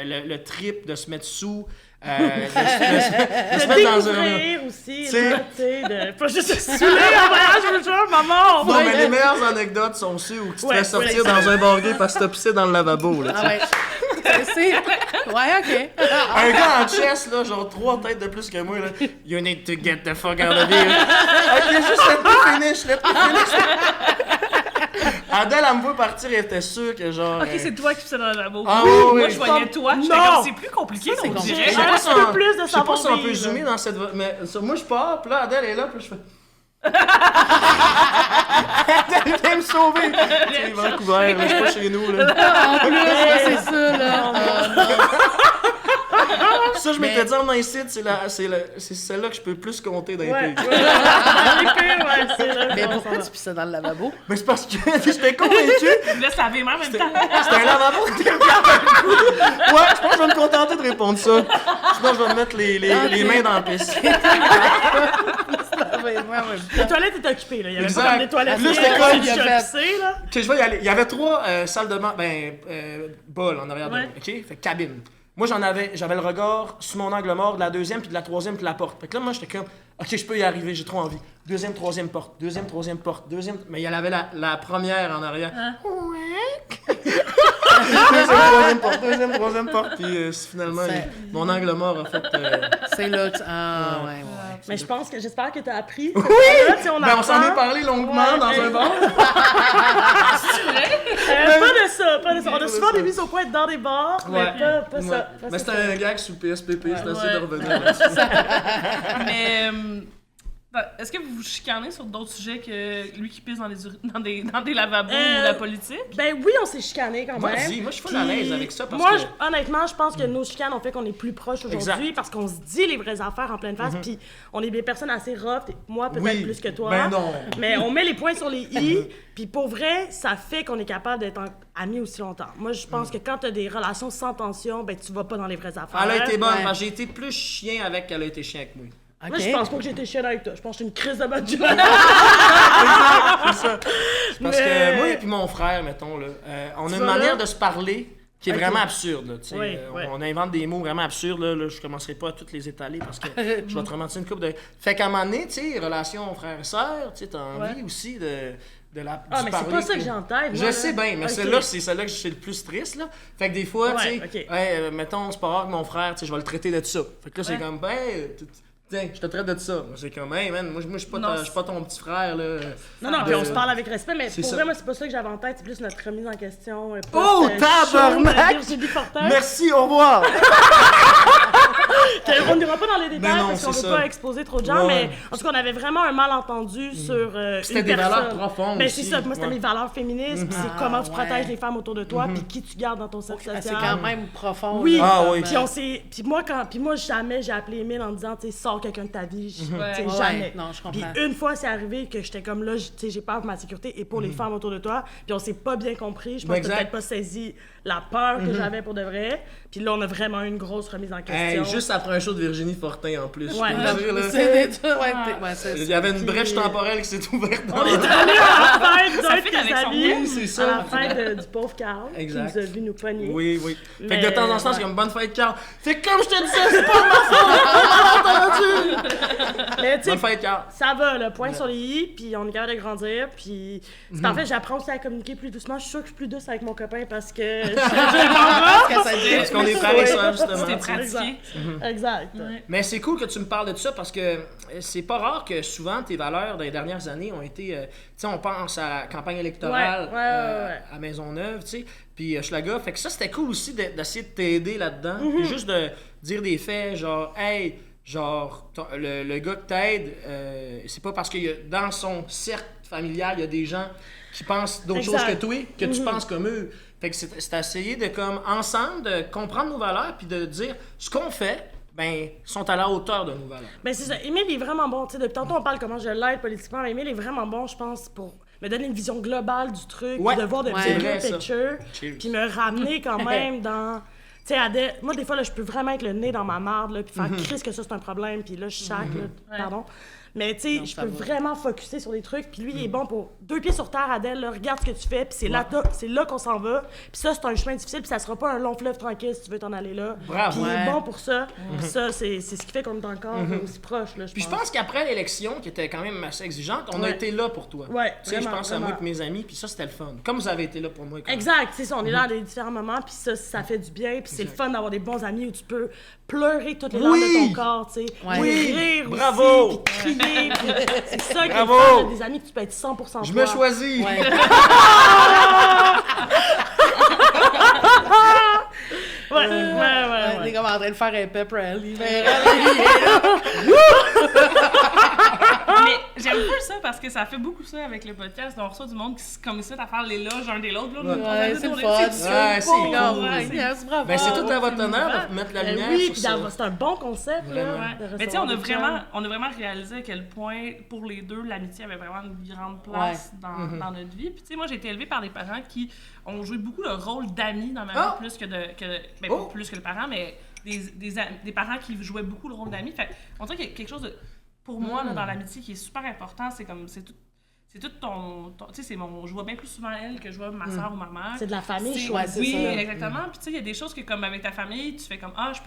le trip de se mettre sous, de se De mettre dans un... découvrir aussi, T'sais- là, tu sais, de... Pas juste se saouler en voyage, je veux dire, maman, on Non, va... mais les meilleures anecdotes sont ceux où tu te Ouais, fais sortir ouais. dans un bar gay parce que t'as pissé dans le lavabo, là, tu sais. Ah ouais. C'est... Ouais, OK. Un gars en chess, là, genre 3 têtes de plus que moi, là. You need to get the fuck out of here. Ok, juste let me finish, let me finish. Adèle, elle me voit partir, elle était sûre que genre... Ok, c'est toi qui fais dans le labo. Ah oui, Moi, oui. je voyais toi. J'étais Non. comme, c'est plus compliqué, Ça, c'est on compliqué. dirait. J'ai un petit peu plus de Je sais pas si on peut savoir-vivre. zoomer dans cette... Mais moi, je pars, puis là, Adèle est là, puis je fais... Adèle vient me sauver! Tu sais, Vancouver, là, je suis pas chez nous, là. En plus, ouais, c'est ça, là. Ça, je m'étais dit en incite, c'est celle-là que je peux le plus compter dans les Ouais, pays. ouais. Les pires, ouais, c'est là. Mais qu'on pourquoi s'en va. tu pissais dans le lavabo? Mais c'est parce que j'étais convaincu. Je laisse laver main en même temps. C'était un lavabo. Ouais, je pense que je vais me contenter de répondre ça. Sinon, je vais me mettre les mains dans la piste. Les toilettes étaient occupées, là. Il y avait Exact. pas comme des toilettes. Là, c'était libres, comme puis il a je fait. pissais, là. Ok, je vais y aller. Il y avait 3 salles de bain, bol en arrière de Ouais. moi, ok? Fait que cabine. Moi, j'avais le regard sur mon angle mort de la deuxième, puis de la troisième, puis de la porte. Fait que là, moi, j'étais comme, ok, je peux y arriver, j'ai trop envie. Deuxième, troisième porte, deuxième, troisième porte, deuxième. Mais il y avait la première en arrière. Deuxième, troisième porte, puis finalement, C'est- mon angle mort a fait. C'est là que tu... Ah, ouais, ouais. Mais j'espère que t'as appris. Oui! Ben, on s'en est parlé longuement Ouais, dans un bar. Pas de ça, pas de ça. On a souvent des mises au point dans des bars, Ouais. mais pas Ouais. ça. pas Mais ça. c'était un gag sur le PSPP, c'est assez Ouais. de revenir là-dessus. Mais est-ce que vous vous chicanez sur d'autres sujets que lui qui pisse dans des lavabos ou la politique? Ben oui, on s'est chicané quand même. Vas-y, moi, je suis full à l'aise avec ça parce moi, que- honnêtement, je pense que nos chicanes ont fait qu'on est plus proches aujourd'hui Exact. parce qu'on se dit les vraies affaires en pleine face, puis on est des personnes assez rough, moi peut-être Oui. plus que toi. Ben non. Mais on met les points sur les i, puis pour vrai, ça fait qu'on est capable d'être amis aussi longtemps. Moi, je pense que quand t'as des relations sans tension, ben tu vas pas dans les vraies affaires. Elle a été bonne, Ouais. parce que j'ai été plus chien avec qu'elle a été chien avec moi. Moi, je pense pas que j'ai été chienne avec toi. Je pense que je suis une crise de bonne job. C'est ça. Parce Mais- que moi et puis mon frère, mettons, là, on a Tu une vois, manière là? de se parler qui est Ok. vraiment absurde. Là, tu sais. Oui, oui. On invente des mots vraiment absurdes. Là, je commencerai pas à toutes les étaler parce que je vais te remonter une couple de... Fait qu'à un moment donné, tu sais, relation frère et sœur, tu sais, t'as envie aussi de la Ah, du mais c'est parler, pas ça que puis- j'ai en tête. Je moi, là. sais bien, mais Ok. celle-là, c'est celle-là que je suis le plus triste, là. Fait que des fois, Ouais, tu sais, ok. hey, mettons, c'est pas rare que mon frère, tu sais, je vais le traiter de ça. Fait que là, c'est Ouais. comme, ben, tiens, je te traite de ça. Moi, c'est comme, hey, man, moi, je suis pas, Non, je suis pas ton petit frère, là. Non, non, puis on se parle avec respect, mais c'est pour ça. vrai, moi, c'est pas ça que j'avais en tête, c'est plus notre remise en question. Oh, tabarnak! Virginie Fortin. Merci, au revoir! On n'ira pas dans les détails non, parce qu'on c'est veut ça. pas exposer trop de gens, Ouais. mais en tout cas, on avait vraiment un malentendu sur C'était une des personne. valeurs profondes Ben, aussi. c'est ça. Moi, c'était Ouais. mes valeurs féministes, puis c'est Ah, comment tu ouais. protèges les femmes autour de toi, puis qui tu gardes dans ton cercle Ah, social. c'est quand même profond. Oui, là, Ah, comme, oui. puis moi jamais j'ai appelé Émile en disant tu sais sors quelqu'un de ta vie, tu sais Ouais. jamais. Ouais, non, je comprends. Puis une fois c'est arrivé que j'étais comme là, tu sais j'ai peur pour ma sécurité et pour les femmes autour de toi, puis on s'est pas bien compris, je pense que Exact. t'as peut-être pas saisi la peur que j'avais pour de vrai. Puis là on a vraiment eu une grosse remise en question. Hey, juste après un show de Virginie Fortin en plus. Ouais. Je peux te dire, là, C'est il y avait une brèche temporelle qui s'est ouverte dans On est allé à la fête d'un Ça de fit tes avec son amis, nom, c'est ça. à la fête du pauvre Carl, Exact. qui nous a vu nous pogner. Oui, oui. Fait Mais, que de temps en temps, ouais. c'est comme bonne fête, Carl. Fait que comme je te disais, c'est pas ma faute! Mais tu sais, Bonne fête, Carl. ça va, le point sur les i, puis on est capable de grandir, puis c'est en fait, j'apprends aussi à communiquer plus doucement. Je suis sûre que je suis plus douce avec mon copain parce que Parce qu'on est frères et sœurs, C'était justement. pratiqué. Exact. Mais c'est cool que tu me parles de ça parce que c'est pas rare que souvent tes valeurs dans les dernières années ont été. Tu sais, on pense à la campagne électorale Ouais. à Maisonneuve, tu sais, puis Schlaga. Fait que ça, c'était cool aussi d'essayer de t'aider là-dedans. Puis juste de dire des faits, genre, hey, genre, le gars que t'aides, c'est pas parce que dans son cercle familial, il y a des gens qui pensent d'autres Exact. choses que toi, que tu penses comme eux. Fait que c'est essayer de, comme, ensemble, de comprendre nos valeurs, puis de dire ce qu'on fait, ben, sont à la hauteur de nos valeurs. Ben c'est ça. Émile est vraiment bon. Tu sais, depuis tantôt, on parle comment je l'aide politiquement, mais Émile est vraiment bon, je pense, pour me donner une vision globale du truc, Ouais. puis de voir de Ouais. C'est bigger vrai, ça. picture, Cheers. puis me ramener quand même dans... sais, Adèle, moi, des fois, là, je peux vraiment être le nez dans ma marde, là, puis faire crise que ça, c'est un problème, puis là, je chaque, là, pardon. Mais, tu sais, je peux vraiment focusser sur des trucs, puis lui, il est bon pour 2 pieds sur terre, Adèle, là, regarde ce que tu fais, puis c'est là qu'on s'en va. Puis ça, c'est un chemin difficile, puis ça sera pas un long fleuve tranquille si tu veux t'en aller là. Bravo. Puis il est bon pour ça. Puis ça, c'est ce qui fait qu'on est encore aussi proche, là, Puis je pense qu'après l'élection, qui était quand même assez exigeante, on a été là pour toi. Ouais, tu sais, je vraiment, pense à moi vraiment. et mes amis, puis ça, c'était le fun. Comme vous avez été là pour moi. Quand même. Exact, c'est ça, on est là à des différents moments, puis ça fait du bien, puis c'est le fun d'avoir des bons amis où tu peux pleurer toutes les larmes de ton corps, tu sais. Ouais. Oui! Rire Bravo! aussi, puis crier, puis c'est ça qui est le Bravo! fun, des amis que tu peux être 100% Je toi. me choisis! Ouais. Ouais. T'es comme en train de faire un pep rally. Mais j'aime pas ça parce que ça fait beaucoup ça avec le podcast. On reçoit du monde qui se comme ça à faire l'éloge un des l'autres. Ouais, c'est le fun. Ouais, c'est cool. Yes, bravo. Ben, c'est tout à votre honneur de mettre la lumière Oui, sur puis ça. c'est un bon concept, là. Vraiment. Ouais. de Mais tu sais, on a recevoir des gens. vraiment réalisé à quel point, pour les deux, l'amitié avait vraiment une grande place dans notre vie. Puis tu sais, moi, j'ai été élevée par des parents qui ont joué beaucoup le rôle d'amis dans ma vie, plus que ben, pas plus que le parent, mais des parents qui jouaient beaucoup le rôle d'amis. Fait on dirait qu'il y a quelque chose de, pour moi, là, dans l'amitié qui est super important. C'est comme, c'est tout ton tu sais, je vois bien plus souvent elle que je vois ma soeur ou ma mère. C'est de la famille, je ouais, c'est Oui, ça. exactement. Puis tu sais, il y a des choses que, comme avec ta famille, tu fais comme, je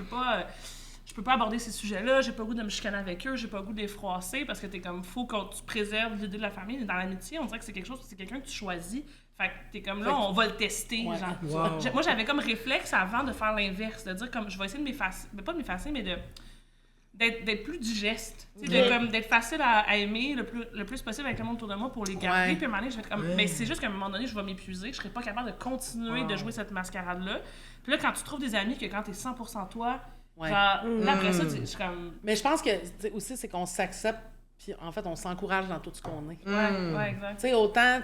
peux pas aborder ces sujets-là, j'ai pas le goût de me chicaner avec eux, j'ai pas le goût de les froisser parce que t'es comme, faut que tu préserves l'idée de la famille. Mais dans l'amitié, on dirait que c'est quelque chose, c'est quelqu'un que tu choisis. Fait que t'es comme là, on va le tester. Ouais. Genre. Wow. Moi, j'avais comme réflexe avant de faire l'inverse, de dire comme, je vais essayer de m'effacer, mais pas de m'effacer, mais d'être plus digeste. Tu sais, d'être facile à aimer le plus possible avec le monde autour de moi pour les garder. Ouais. Puis à un moment donné, je vais comme, mais c'est juste qu'à un moment donné, je vais m'épuiser, je serai pas capable de continuer de jouer cette mascarade-là. Puis là, quand tu trouves des amis que quand t'es 100% toi, Ouais. genre, là, après ça, je suis comme... Mais je pense que aussi, c'est qu'on s'accepte, puis en fait, on s'encourage dans tout ce qu'on est. Ouais, exact. Tu sais, autant,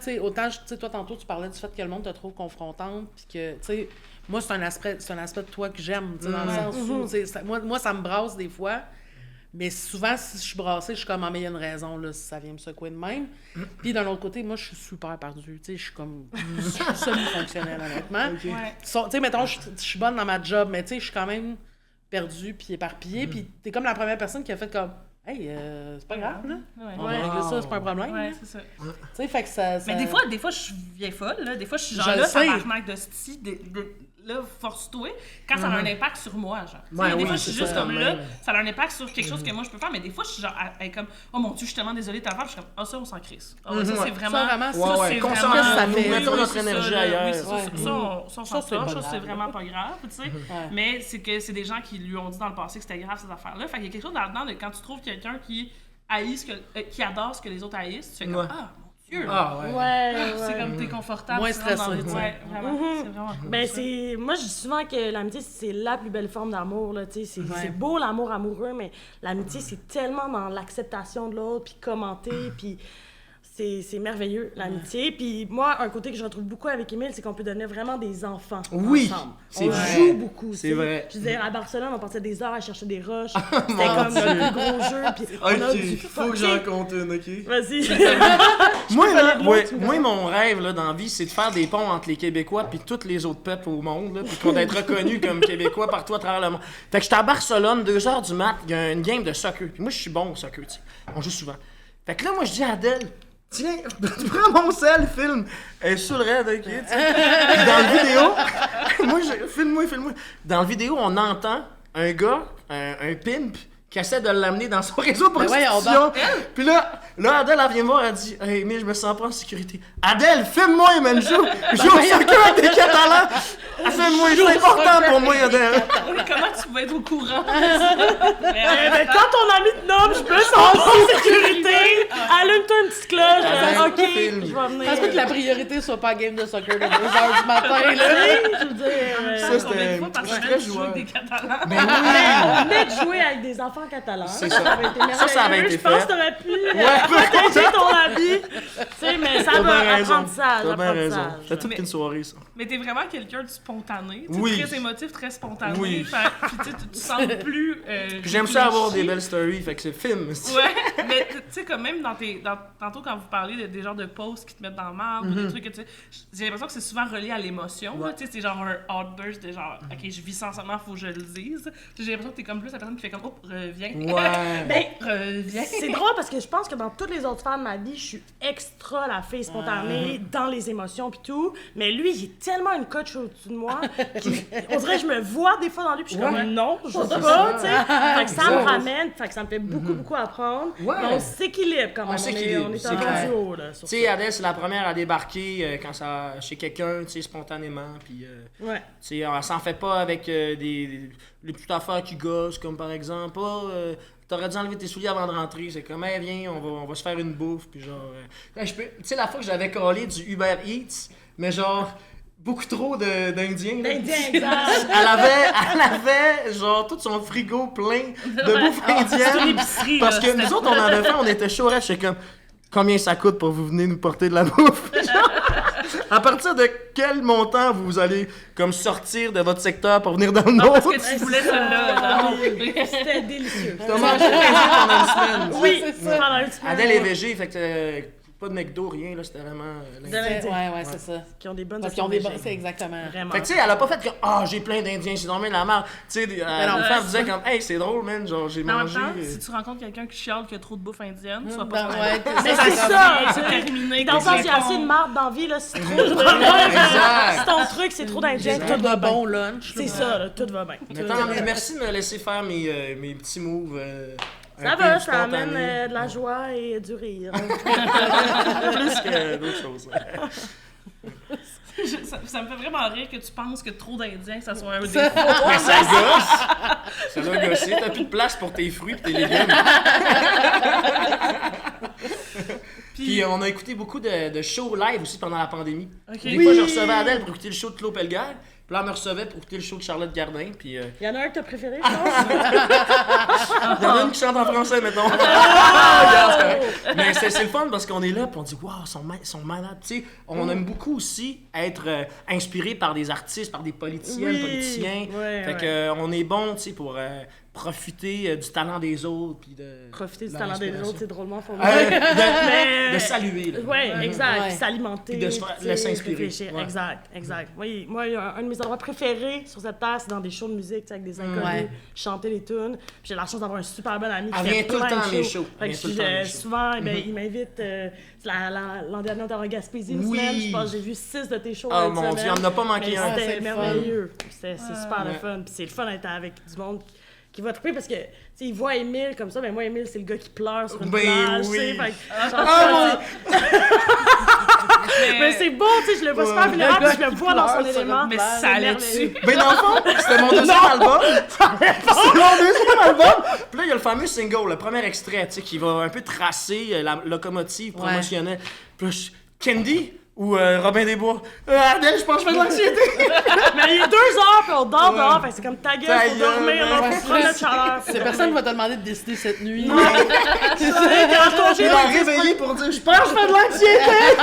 toi, tantôt, tu parlais du fait que le monde te trouve confrontante, puis que, tu sais, moi, c'est un aspect de toi que j'aime, tu sais, dans le sens où, tu sais, moi, ça me brasse des fois, mais souvent, si je suis brassée, je suis comme, mais il y a une raison, là, si ça vient me secouer de même. Puis d'un autre côté, moi, je suis super perdue, tu sais, je suis comme, je suis semi-fonctionnelle, honnêtement. Ouais. Tu sais, mettons, je suis bonne dans ma job, mais tu sais, je suis quand même perdue, puis éparpillée, puis t'es comme la première personne qui a fait comme, hey, c'est pas grave, là. On va régler ça, c'est pas un problème. Ouais, là. c'est ça. Tu sais, fait que ça... Mais des fois, je suis vieille folle, là. Des fois, je suis genre Je le là, sais. tabarnak de style, là, force-toi, quand ça a un impact sur moi, genre. Tu sais, Ouais, des oui, fois, je suis c'est juste ça, comme mais- là, ça a un impact sur quelque chose que moi, je peux faire, mais des fois, je suis genre, elle est comme, oh mon Dieu, je suis tellement désolée de t'avoir, puis je suis comme, ça, on s'en crisse. Ça, c'est vraiment... Ça, vraiment, Ouais, ouais, c'est concentrons- vraiment... ça fait- mettons oui, notre c'est ça, énergie là. ailleurs. Oui, c'est ça, Ouais. ça, on s'en Ça, c'est sort, pas ça, c'est grave. vraiment pas grave, tu sais. Mais c'est que c'est des gens qui lui ont dit dans le passé que c'était grave, ces affaires-là. Fait qu'il y a quelque chose là-dedans de quand tu trouves quelqu'un qui qui adore ce que les autres haïssent, tu fais comme, Ouais. ah, mon Dieu! Ah, ouais. Ouais, C'est comme t'es confortable. Moins tu rentres dans stressé, le- tu sais. Ouais, vraiment. C'est vraiment cool. Ben, moi, je dis souvent que l'amitié, c'est la plus belle forme d'amour, là, tu sais. C'est beau, l'amour amoureux, mais l'amitié, c'est tellement dans l'acceptation de l'autre, puis commenter, puis c'est merveilleux, l'amitié. Puis moi, un côté que je retrouve beaucoup avec Émile, c'est qu'on peut devenir vraiment des enfants Oui, ensemble. c'est On vrai. joue beaucoup, C'est tu sais. vrai. Je veux dire, à Barcelone, on passait des heures à chercher des roches. C'était comme le plus gros jeu, puis on a Ok, du faut que j'en compte une, ok? Vas-y. Moi, là, de ouais, l'autre, moi, mon rêve là, dans la vie, c'est de faire des ponts entre les Québécois puis tous les autres peuples au monde, là, puis qu'on d'être reconnus comme Québécois partout à travers le monde. Fait que j'étais à Barcelone, 2h du mat, il y a une game de soccer. Puis moi, je suis bon au soccer, tu sais. On joue souvent. Fait que là, moi, je dis à Adèle, tiens, tu prends mon sel, filme. Elle est sur le raid, ok, tu sais. Puis dans le vidéo, filme-moi. Dans le vidéo, on entend un gars, un pimp, qui essaie de l'amener dans son réseau de Ben voyons prostitution. Puis là, Adèle, elle vient me voir, elle dit, hey, mais je me sens pas en sécurité. Adèle, filme-moi, man, joue au soccer avec des Catalans. Filme-moi, c'est important pour moi, Adèle. Comment tu pouvais être au courant? Ben, quand ton ami te nomme, je peux sentir en sécurité. Allume-toi une petite cloche. OK, film. je vais venir. Je pense pas que la priorité soit pas game de soccer de 2h du matin, là. Je veux dire, Ça, Combien c'était de fois par je suis semaine très tu joues joueur. avec des Catalans? Mais oui! on venait de jouer avec des enfants catalans. C'est ça. avait été merveilleux. Ça avait été Je pense fait. que t'aurais pu protéger ton ami. Tu sais, mais ça T'as bien va, raison. apprentissage, T'as bien raison. apprentissage. C'était toute une soirée, ça. Mais t'es vraiment quelqu'un de spontané. Tu sais, Oui. très émotif, très spontané. Oui. Fait, puis tu sais, tu te sens plus. Puis j'aime ça avoir des réfléchi. belles stories, fait que c'est film. Ouais, mais tu sais, comme même tantôt quand vous parlez des genres de posts qui te mettent dans le marbre ou des trucs que tu sais, j'ai l'impression que c'est souvent relié à l'émotion. là. Tu sais, c'est genre un outburst j'étais genre, ok, je vis sans seulement, faut que je le dise. J'ai l'impression que t'es comme plus la personne qui fait comme, oh, reviens. Ouais. Ben, reviens. c'est drôle parce que je pense que dans toutes les autres sphères de ma vie, je suis extra la fille spontanée, dans les émotions pis tout. Mais lui, il est tellement une coche au-dessus de moi qu'on dirait que je me vois des fois dans lui pis je suis comme non, je sais pas, tu sais. Fait que ça me ramène, fait que ça me fait beaucoup apprendre. Ouais. Mais on s'équilibre quand même. On s'équilibre, On est c'est un clair. duo, là, sur Tu sais, ça. Adèle, c'est la première à débarquer chez quelqu'un, tu sais, spontanément. Puis, Ouais. tu sais, elle s'en fait pas avec les petites affaires qui gossent, comme par exemple, t'aurais dû enlever tes souliers avant de rentrer. C'est comme, hey, viens, on va se faire une bouffe. Puis genre, tu sais, la fois que j'avais collé du Uber Eats, mais genre, beaucoup trop d'Indiens. là. D'Indiens, exact. Elle avait, genre, tout son frigo plein de bouffe indienne. L'épicerie, Parce là, que c'était nous autres, on avait fait, on était chaud, j'étais comme, combien ça coûte pour vous venir nous porter de la bouffe? Genre, à partir de quel montant vous allez comme sortir de votre secteur pour venir dans le Parce nôtre? que tu voulais celle-là, genre. C'était délicieux. T'as mangé végé pendant une semaine. Oui, c'est ça. pendant une semaine. Adèle est végé, fait que pas de McDo, rien, là, c'était vraiment... Ouais, c'est ça. Qui ont des bonnes Parce qu'ils ont des options bons. C'est exactement. Vraiment. Fait que tu sais, elle a pas fait que « Ah, j'ai plein d'Indiens, c'est normal la merde. » Tu sais, une femme disait comme « Hey, c'est drôle, man, genre, j'ai Mais en même mangé... temps, si tu rencontres quelqu'un qui chiale qu'il y a trop de bouffe indienne, tu vas pas Ben, faire ouais, Mais ça, c'est ça, tu c'est sais. terminé. Dans le sens, il y a assez de marde dans la vie, là, c'est trop. C'est ton truc, c'est trop d'Indien, Tout tout va de bien. bon lunch. C'est ça, là, tout va bien. Mais tant mieux, merci de me laisser faire mes petits moves. Ça va, ça amène de la joie et du rire. Plus que d'autres choses. Ça me fait vraiment rire que tu penses que trop d'Indiens, ça soit un défaut. Mais ça gosse! Ça doit gosser. T'as plus de place pour tes fruits et tes légumes. Puis on a écouté beaucoup de shows live aussi pendant la pandémie. Ok. Des fois, je recevais Adèle pour écouter le show de Claude Pelgare. Puis là, elle me recevait pour écouter le show de Charlotte Gardin. Puis Il y en a un que t'as préféré, je pense. il y en a une qui chante en français, mettons. Regarde, c'est correct. Mais c'est le fun parce qu'on est là puis on dit « Wow, ils sont malades. » Tu sais, on aime beaucoup aussi être inspiré par des artistes, par des politiciennes, politiciens. Ouais, Fait que on est bon, tu sais, pour profiter du talent des autres. Puis de Profiter du de talent des l'inspiration. autres, c'est drôlement formidable. De saluer. Là. Oui, exact. Ouais. Puis s'alimenter. Puis de se faire- tu sais, laisser inspirer. réfléchir. Ouais. Exact, exact. Oui, moi, un de mes endroits préférés sur cette terre, c'est dans des shows de musique, tu sais, avec des inconnus, Ouais. chanter les tunes. Puis j'ai la chance d'avoir un super bon ami qui Elle fait vient tout le plein de temps à mes shows. Fait Elle que vient tout le temps à mes shows. souvent, eh ben, il m'invite. L'an dernier, on était en Gaspésie une Oui. semaine. Je pense que j'ai vu 6 de tes shows. Oh une mon Dieu, semaine. il en a pas manqué Mais un. c'est C'était le fun. merveilleux. C'est super le Ouais. fun. Puis c'est le fun d'être avec du monde qui va triper parce que, tu sais, il voit Émile comme ça, mais moi, Émile, c'est le gars qui pleure sur une Ben plage, oui. tu sais. Fait que, Ah, mais c'est beau, tu sais, je le vois super vulnérable, puis je le vois dans son pleure sur élément. une Mais plage. ça C'est allait merveilleux. dessus. Ben dans le fond, c'était mon deuxième album. C'est mon deuxième album. Puis là, il y a le fameux single, le premier extrait, tu sais, qui va un peu tracer la locomotive promotionnelle. Puis là, Candy ou Robin des Bois. Adèle, je pense que je fais de l'anxiété. Mais il est 2 heures, puis on dort dehors, fait que c'est comme ta gueule, Ta faut gueule, dormir, là, ouais. faut prendre notre chaleur. C'est personne qui va te demander de décider cette nuit. Il m'a réveillé pour dire, je pense que je fais de l'anxiété.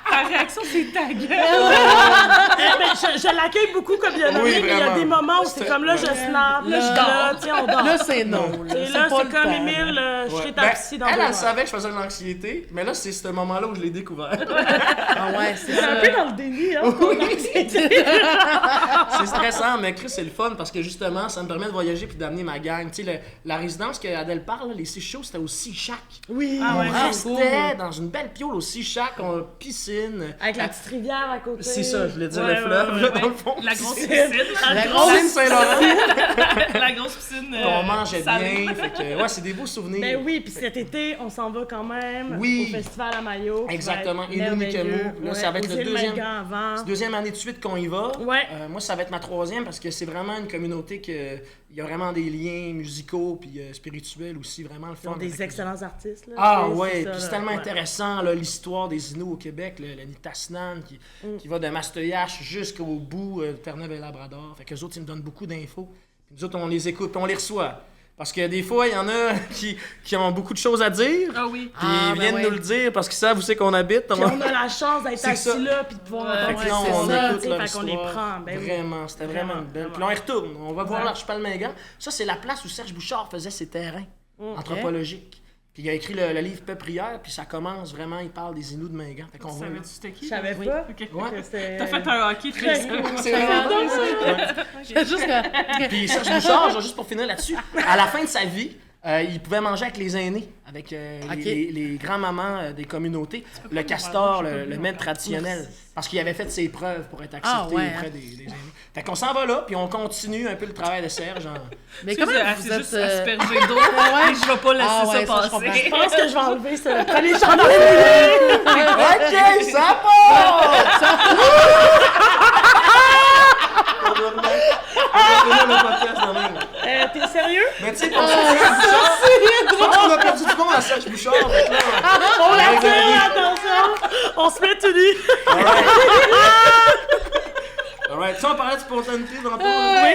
Ta réaction, c'est ta gueule. Je l'accueille beaucoup comme il y en a, Oui, mais il y a vraiment. des moments où c'est C'est- comme là, je snap, là, je suis Là, là, tiens, on dort. Là, c'est non. Et là, pas c'est le comme temps. Émile, je Ouais. serai Ben, ta psy dans 2 elle heures. savait que je faisais de l'anxiété, mais là, c'est ce moment-là où je l'ai découvert. Ah ouais, c'est C'est un ça. peu dans le déni, hein, ton anxiété. C'est stressant, mais Chris, c'est le fun parce que justement, ça me permet de voyager puis d'amener ma gang. Tu sais, la résidence que Adèle parle, là, les 6 shows, c'était au Sea Shack. Oui, Ah ouais. On restait dans une belle piole au Sea Shack, on a piscine. avec la petite rivière à côté. C'est ça, je voulais dire Ouais, le fleuve, ouais, là, ouais. dans le fond. La grosse C'est- piscine. La Piscine grosse Saint-Laurent. La grosse piscine. On mangeait salée. bien, fait que, ouais, c'est des beaux souvenirs. Ben oui, puis cet été, on s'en va quand même Oui. au festival à Mayo. qui Exactement. va être Et nous, merveilleux. Nikemo, là, ça va être aux le îles deuxième- Maïgan avant. Deuxième année de suite qu'on y va. Ouais. Moi, ça va être ma 3e parce que c'est vraiment une communauté que il y a vraiment des liens musicaux puis spirituels aussi, vraiment le Ils fun. ont des avec- excellents artistes. Là, Ah tu sais, ouais, ça, puis là, c'est tellement ouais. intéressant là, l'histoire des Inuits au Québec, le Nitassinan qui va de Mastoyache jusqu'au bout de Terre-Neuve et Labrador. Fait que les autres, ils me donnent beaucoup d'infos. Puis nous autres, on les écoute, puis on les reçoit. Parce que des fois, il y en a qui ont beaucoup de choses à dire. Ah oui. Puis Ah, ils viennent ben nous ouais. le dire parce qu'ils savent où c'est qu'on habite. Puis on a la chance d'être C'est ça. assis là puis de pouvoir Ouais, entendre Fait que là, c'est on ça, écoute tu sais, leur fait qu'on les histoire. prend. Ben oui. Vraiment, c'était vraiment une belle. Puis là, on y retourne. On va voir Ouais. l'archipel Mingan. Ça, c'est la place où Serge Bouchard faisait ses terrains anthropologiques. Puis il a écrit le livre Peu prière, puis ça commence vraiment, il parle des Inuits de Mingan. Fait qu'on voit... Savais-tu c'était qui? Je savais pas. Ok. Ouais. T'as fait un hockey très C'est vraiment Juste que... Puis Serge Bouchard, genre, juste pour finir là-dessus, à la fin de sa vie, il pouvait manger avec les aînés, avec les grands-mamans des communautés, le castor, le mets traditionnel, parce qu'il avait fait ses preuves pour être accepté auprès des aînés. Fait qu'on s'en va là, puis on continue un peu le travail de Serge. Mais Comment comment c'est vous êtes... juste asperger d'eau, et je vais pas laisser ça passer. Je pense que je vais enlever ce premier chant dans le OK, ça part! On va finir le podcast de même. T'es sérieux? Mais tu sais, pour ça, je pense qu'on a perdu du monde à Serge Bouchard. Fait que là, On la tire, attention! On se met tout nu. alright. Tu sais, on parlait de spontanéité dans ton... Oui,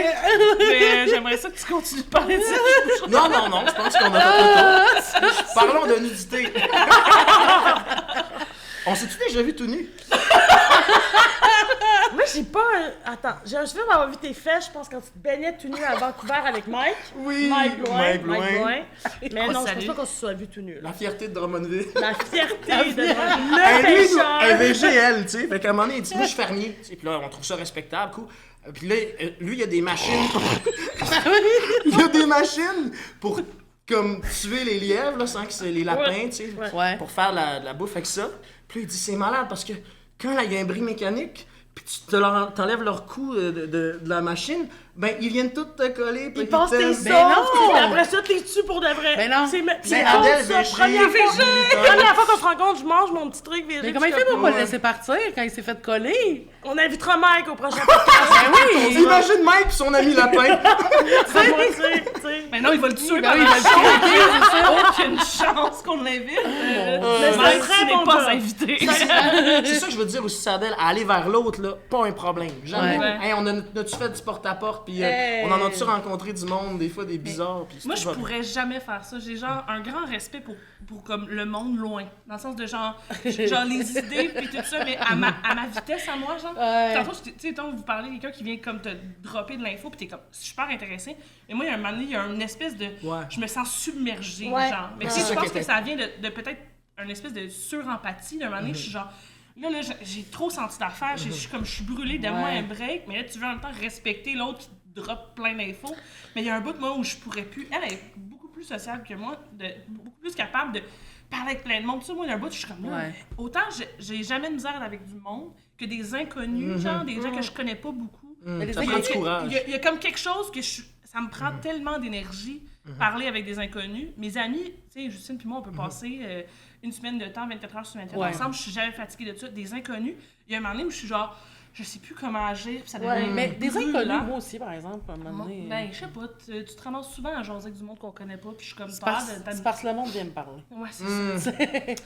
mais j'aimerais ça que tu continues de parler de ça. Non, je pense qu'on a fait le tour. Parlons de nudité. On s'est-tu déjà vu tout nu? Moi, j'ai pas un... Attends, j'ai un souvenir d'avoir vu tes fesses, je pense, quand tu te baignais tout nu à Vancouver avec Mike. Oui, Mike Bloin. Mike Bloin. Mais non, je salue. pense pas qu'on se soit vu tout nu. La fierté de Drummondville. La fierté de Elle, le lui, pêcheur. elle VGL, tu sais. Fait qu'à un moment donné, il dit, moi, je suis fermier. Tu sais, puis là, on trouve ça respectable, cool. Puis là, lui, il y a des machines. Il y a des machines pour, comme, tuer les lièvres, là, sans que c'est les lapins, tu sais. Ouais. Pour faire de la bouffe avec ça. Puis là, il dit, c'est malade parce que quand là, il y a un bris mécanique, puis tu t'enlèves leur cou de la machine, ben, ils viennent tous te coller. Ils pensent que t'es ça. sauve, puis après ça, t'es dessus pour de vrai. Ben non. C'est Adèle ça, VG. première fois qu'on se rencontre, je mange mon petit truc VG. Mais comment il fait pour pas le laisser partir quand il s'est fait coller? On invitera Mike au prochain podcast. Ben oui! Imagine Mike et son ami lapin. C'est moi, tu sais. Mais non, il va le tuer Ben par oui, il va le craquer, Aucune chance qu'on l'invite. Mais c'est un Mike, très tu bon n'es pas gars. invité. C'est ça que je veux dire aussi, Sadel, à aller vers l'autre, là, pas un problème. Jamais. Ouais. Hey, on a-tu fait du porte-à-porte, puis Hey. on en a-tu rencontré du monde, des fois des bizarres, puis Moi, tout je va pourrais jamais faire ça. J'ai genre un grand respect pour comme le monde loin. Dans le sens de genre les idées puis tout ça, mais à ma vitesse, à moi, genre. Ouais. Tantôt, tu sais, vous parlez de quelqu'un qui vient comme te dropper de l'info puis t'es comme super intéressé. Mais moi, il y a un moment donné, il y a une espèce de... Ouais. Je me sens submergée, Ouais. genre. Mais Ouais. tu sais, C'est je ça pense qui que était- ça vient de peut-être une espèce de surempathie. D'un moment donné, je suis genre... Là, j'ai trop senti d'affaires. Je suis comme, je suis brûlée, donne-moi Ouais. un break. Mais là, tu veux en même temps respecter l'autre qui te drop plein d'infos. Mais il y a un bout de moi où je pourrais plus. Elle est beaucoup plus sociable que moi, beaucoup plus capable de parler avec plein de monde. Tu sais, moi, il y a un bout où je suis comme là. Ouais. Autant j'ai jamais de misère avec du monde que des inconnus, genre des gens que je connais pas beaucoup. Mais les Ça Il y, prend a, du courage. il y a comme quelque chose que ça me prend tellement d'énergie parler avec des inconnus. Mes amis, tu sais, Justine puis moi, on peut passer une semaine de temps, 24 heures sur 24 Ouais. ensemble. Je suis jamais fatiguée de ça. Des inconnus, il y a un moment donné où je suis genre, je sais plus comment agir. Puis ça Ouais, devient mais des brûlant. inconnus, moi aussi, par exemple, à un moment donné. Ben, je sais pas, tu te ramasses souvent à jaser avec du monde qu'on connaît pas, puis je suis comme c'est peur parce, de c'est parce que le monde vient me parler. Ouais, c'est ça. Tu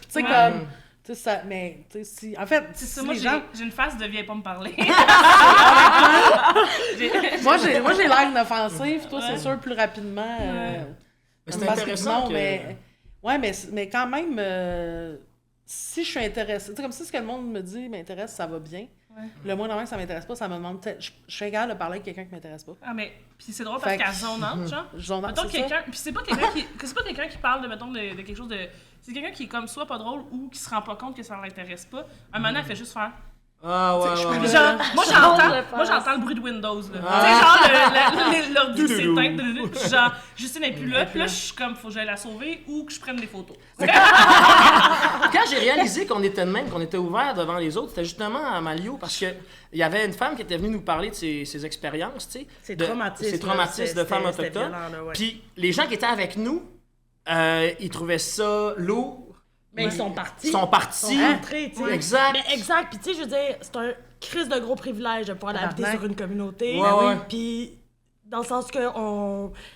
sais, Ouais. comme. Tu sais, ça. Mais, tu sais, si. En fait, C'est ça, si moi, les gens. j'ai une face de viens pas me parler. Moi, j'ai l'air inoffensive, toi, c'est Ouais. sûr, plus rapidement. Mais c'est parce que intéressant non, que... mais. Ouais, mais quand même, si je suis intéressée, tu sais, comme si ce que le monde me dit m'intéresse, ça va bien. Ouais. Le moins normal que ça m'intéresse pas, ça me demande peut-être. Je suis capable de parler avec quelqu'un qui m'intéresse pas. Ah, mais, puis c'est drôle parce Fait que- qu'à zone out, genre. Mettons c'est ça. quelqu'un, puis c'est pas quelqu'un qui parle de mettons de quelque chose de, c'est quelqu'un qui est comme soit pas drôle ou qui se rend pas compte que ça l'intéresse pas. Un moment donné, elle fait juste faire. Ah ouais, ouais, ouais. Genre, moi Je j'entends le bruit de Windows là. Ah. Tu sais genre l'ordi s'éteint, puis genre Justine n'est plus là, puis là je suis comme faut que j'aille la sauver ou que je prenne des photos. Quand j'ai réalisé qu'on était de même, qu'on était ouvert devant les autres, c'était justement à Malio, parce que il y avait une femme qui était venue nous parler de ses expériences, tu sais. C'est de- traumatisme. Ses traumatismes de femmes C'était autochtones. violent, là, ouais. Puis les gens qui étaient avec nous, ils trouvaient ça lourd. Mais ils sont partis. Ils sont partis. Ils sont rentrés, tu sais. Exact. Mais exact. Puis tu sais, je veux dire, c'est un crise de gros privilège de pouvoir habiter Tabarnak. sur une communauté. Ouais, ouais. Puis dans le sens que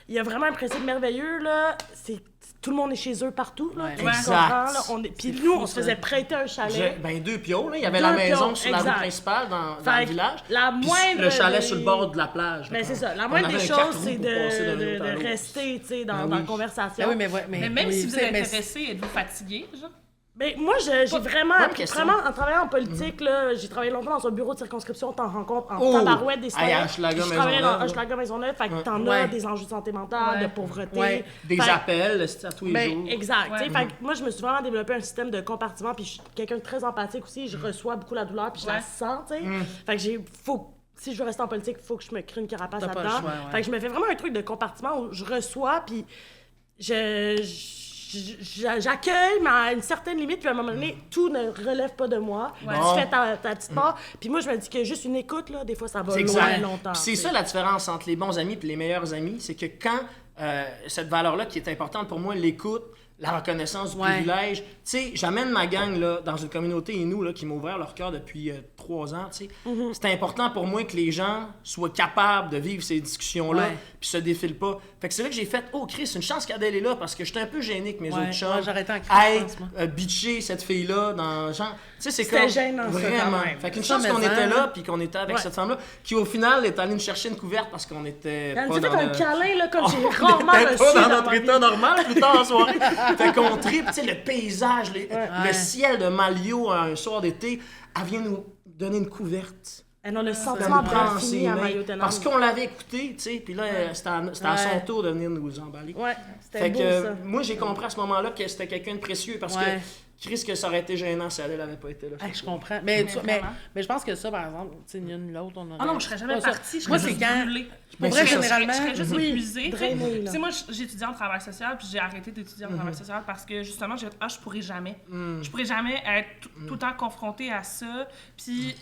il y a vraiment un principe merveilleux, là. C'est tout le monde est chez eux partout, là. Ouais. Tu Exact. comprends, là? Puis C'est nous, fou, on se ça. faisait prêter un chalet. Ben 2 pions, là. Il y avait Deux la maison pions, sur la rue exact. principale dans Fait le que village. la Puis moindre le chalet des- sur le bord de la plage. Mais là, c'est ça. La on moindre avait des un choses, carton c'est pour passer d'un de autre à l'autre. rester, tu sais, dans Ben la oui. conversation. Ah oui, mais Mais même oui, si tu vous sais, êtes mais intéressé, êtes-vous fatigué, genre? Ben, moi, j'ai vraiment, bonne question. en travaillant en politique, là, j'ai travaillé longtemps dans un bureau de circonscription, t'en rencontres en tabarouette des citoyens. à Hochelaga, Je travaillais dans Maisonneuve, Hochelaga Maisonneuve, fait que t'en Ouais. as des enjeux de santé mentale, de pauvreté. Ouais. Des Fait- appels, c'est à tous les jours. Exact. Ouais. tu sais, fait que moi, je me suis vraiment développé un système de compartiment, puis je suis quelqu'un de très empathique aussi. Je reçois beaucoup la douleur, puis je la Ouais. sens, tu sais. Fait que si je veux rester en politique, il faut que je me crée une carapace T'as pas le là-dedans. choix, ouais. Fait que je me fais vraiment un truc de compartiment où je reçois, puis j'accueille, mais à une certaine limite, puis à un moment donné, tout ne relève pas de moi. Ouais. Tu fais ta petite part, puis moi, je me dis que juste une écoute, là, des fois, ça va C'est loin exact. longtemps. Puis c'est tu sais. ça la différence entre les bons amis et les meilleurs amis, c'est que quand cette valeur-là qui est importante pour moi, l'écoute, la reconnaissance du Ouais. privilège, tu sais, j'amène ma gang là, dans une communauté et nous là, qui m'ont ouvert leur cœur depuis 3 ans, tu sais. C'est important pour moi que les gens soient capables de vivre ces discussions-là Ouais. puis se défilent pas. Fait que c'est là que j'ai fait, oh Chris, une chance qu'Adèle est là parce que j'étais un peu gêné que mes Ouais, autres chums ouais, j'arrêtais en crise, aillent je pense, moi. bitcher cette fille-là dans genre, tu sais, c'est C'était comme gênant, ça, vraiment. quand même. Fait qu'une Ça, chance qu'on mais était en, là puis qu'on était avec Ouais. cette femme-là qui au final est allée nous chercher une couverte parce qu'on était Elle pas nous a dans fait un le... câlin, là, comme j'ai On rarement était reçu pas dans dans notre ma vie. état normal plus tard en soirée. Fait qu'on tripe, tu sais, le paysage, le Ouais. ciel de Malio un soir d'été, elle vient nous donner une couverte. Elle a le Elle sentiment nous de prend dans ses fini à mains, Mario Tenor. parce qu'on l'avait écouté, tu sais, puis là, c'était à son Ouais. tour de venir nous emballer. Ouais, c'était Fait beau, que ça. moi, j'ai compris à ce moment-là que c'était quelqu'un de précieux parce Ouais. que Chris, que ça aurait été gênant si elle n'avait pas été là. Hey, je comprends. Mais vraiment. je pense que ça, par exemple, tu sais, ni une ni l'autre, on aurait... Ah non, je serais jamais pas ça. partie, je Moi, serais c'est juste quand... brûlée. Ben, Pour vrai, c'est ça. généralement... Je serais juste Oui, épuisée. drainée, là. Tu sais, moi, j'ai étudié en travail social, puis j'ai arrêté d'étudier en travail social parce que, justement, j'ai dit, je pourrais jamais. Je pourrais jamais être tout le temps confrontée à ça, puis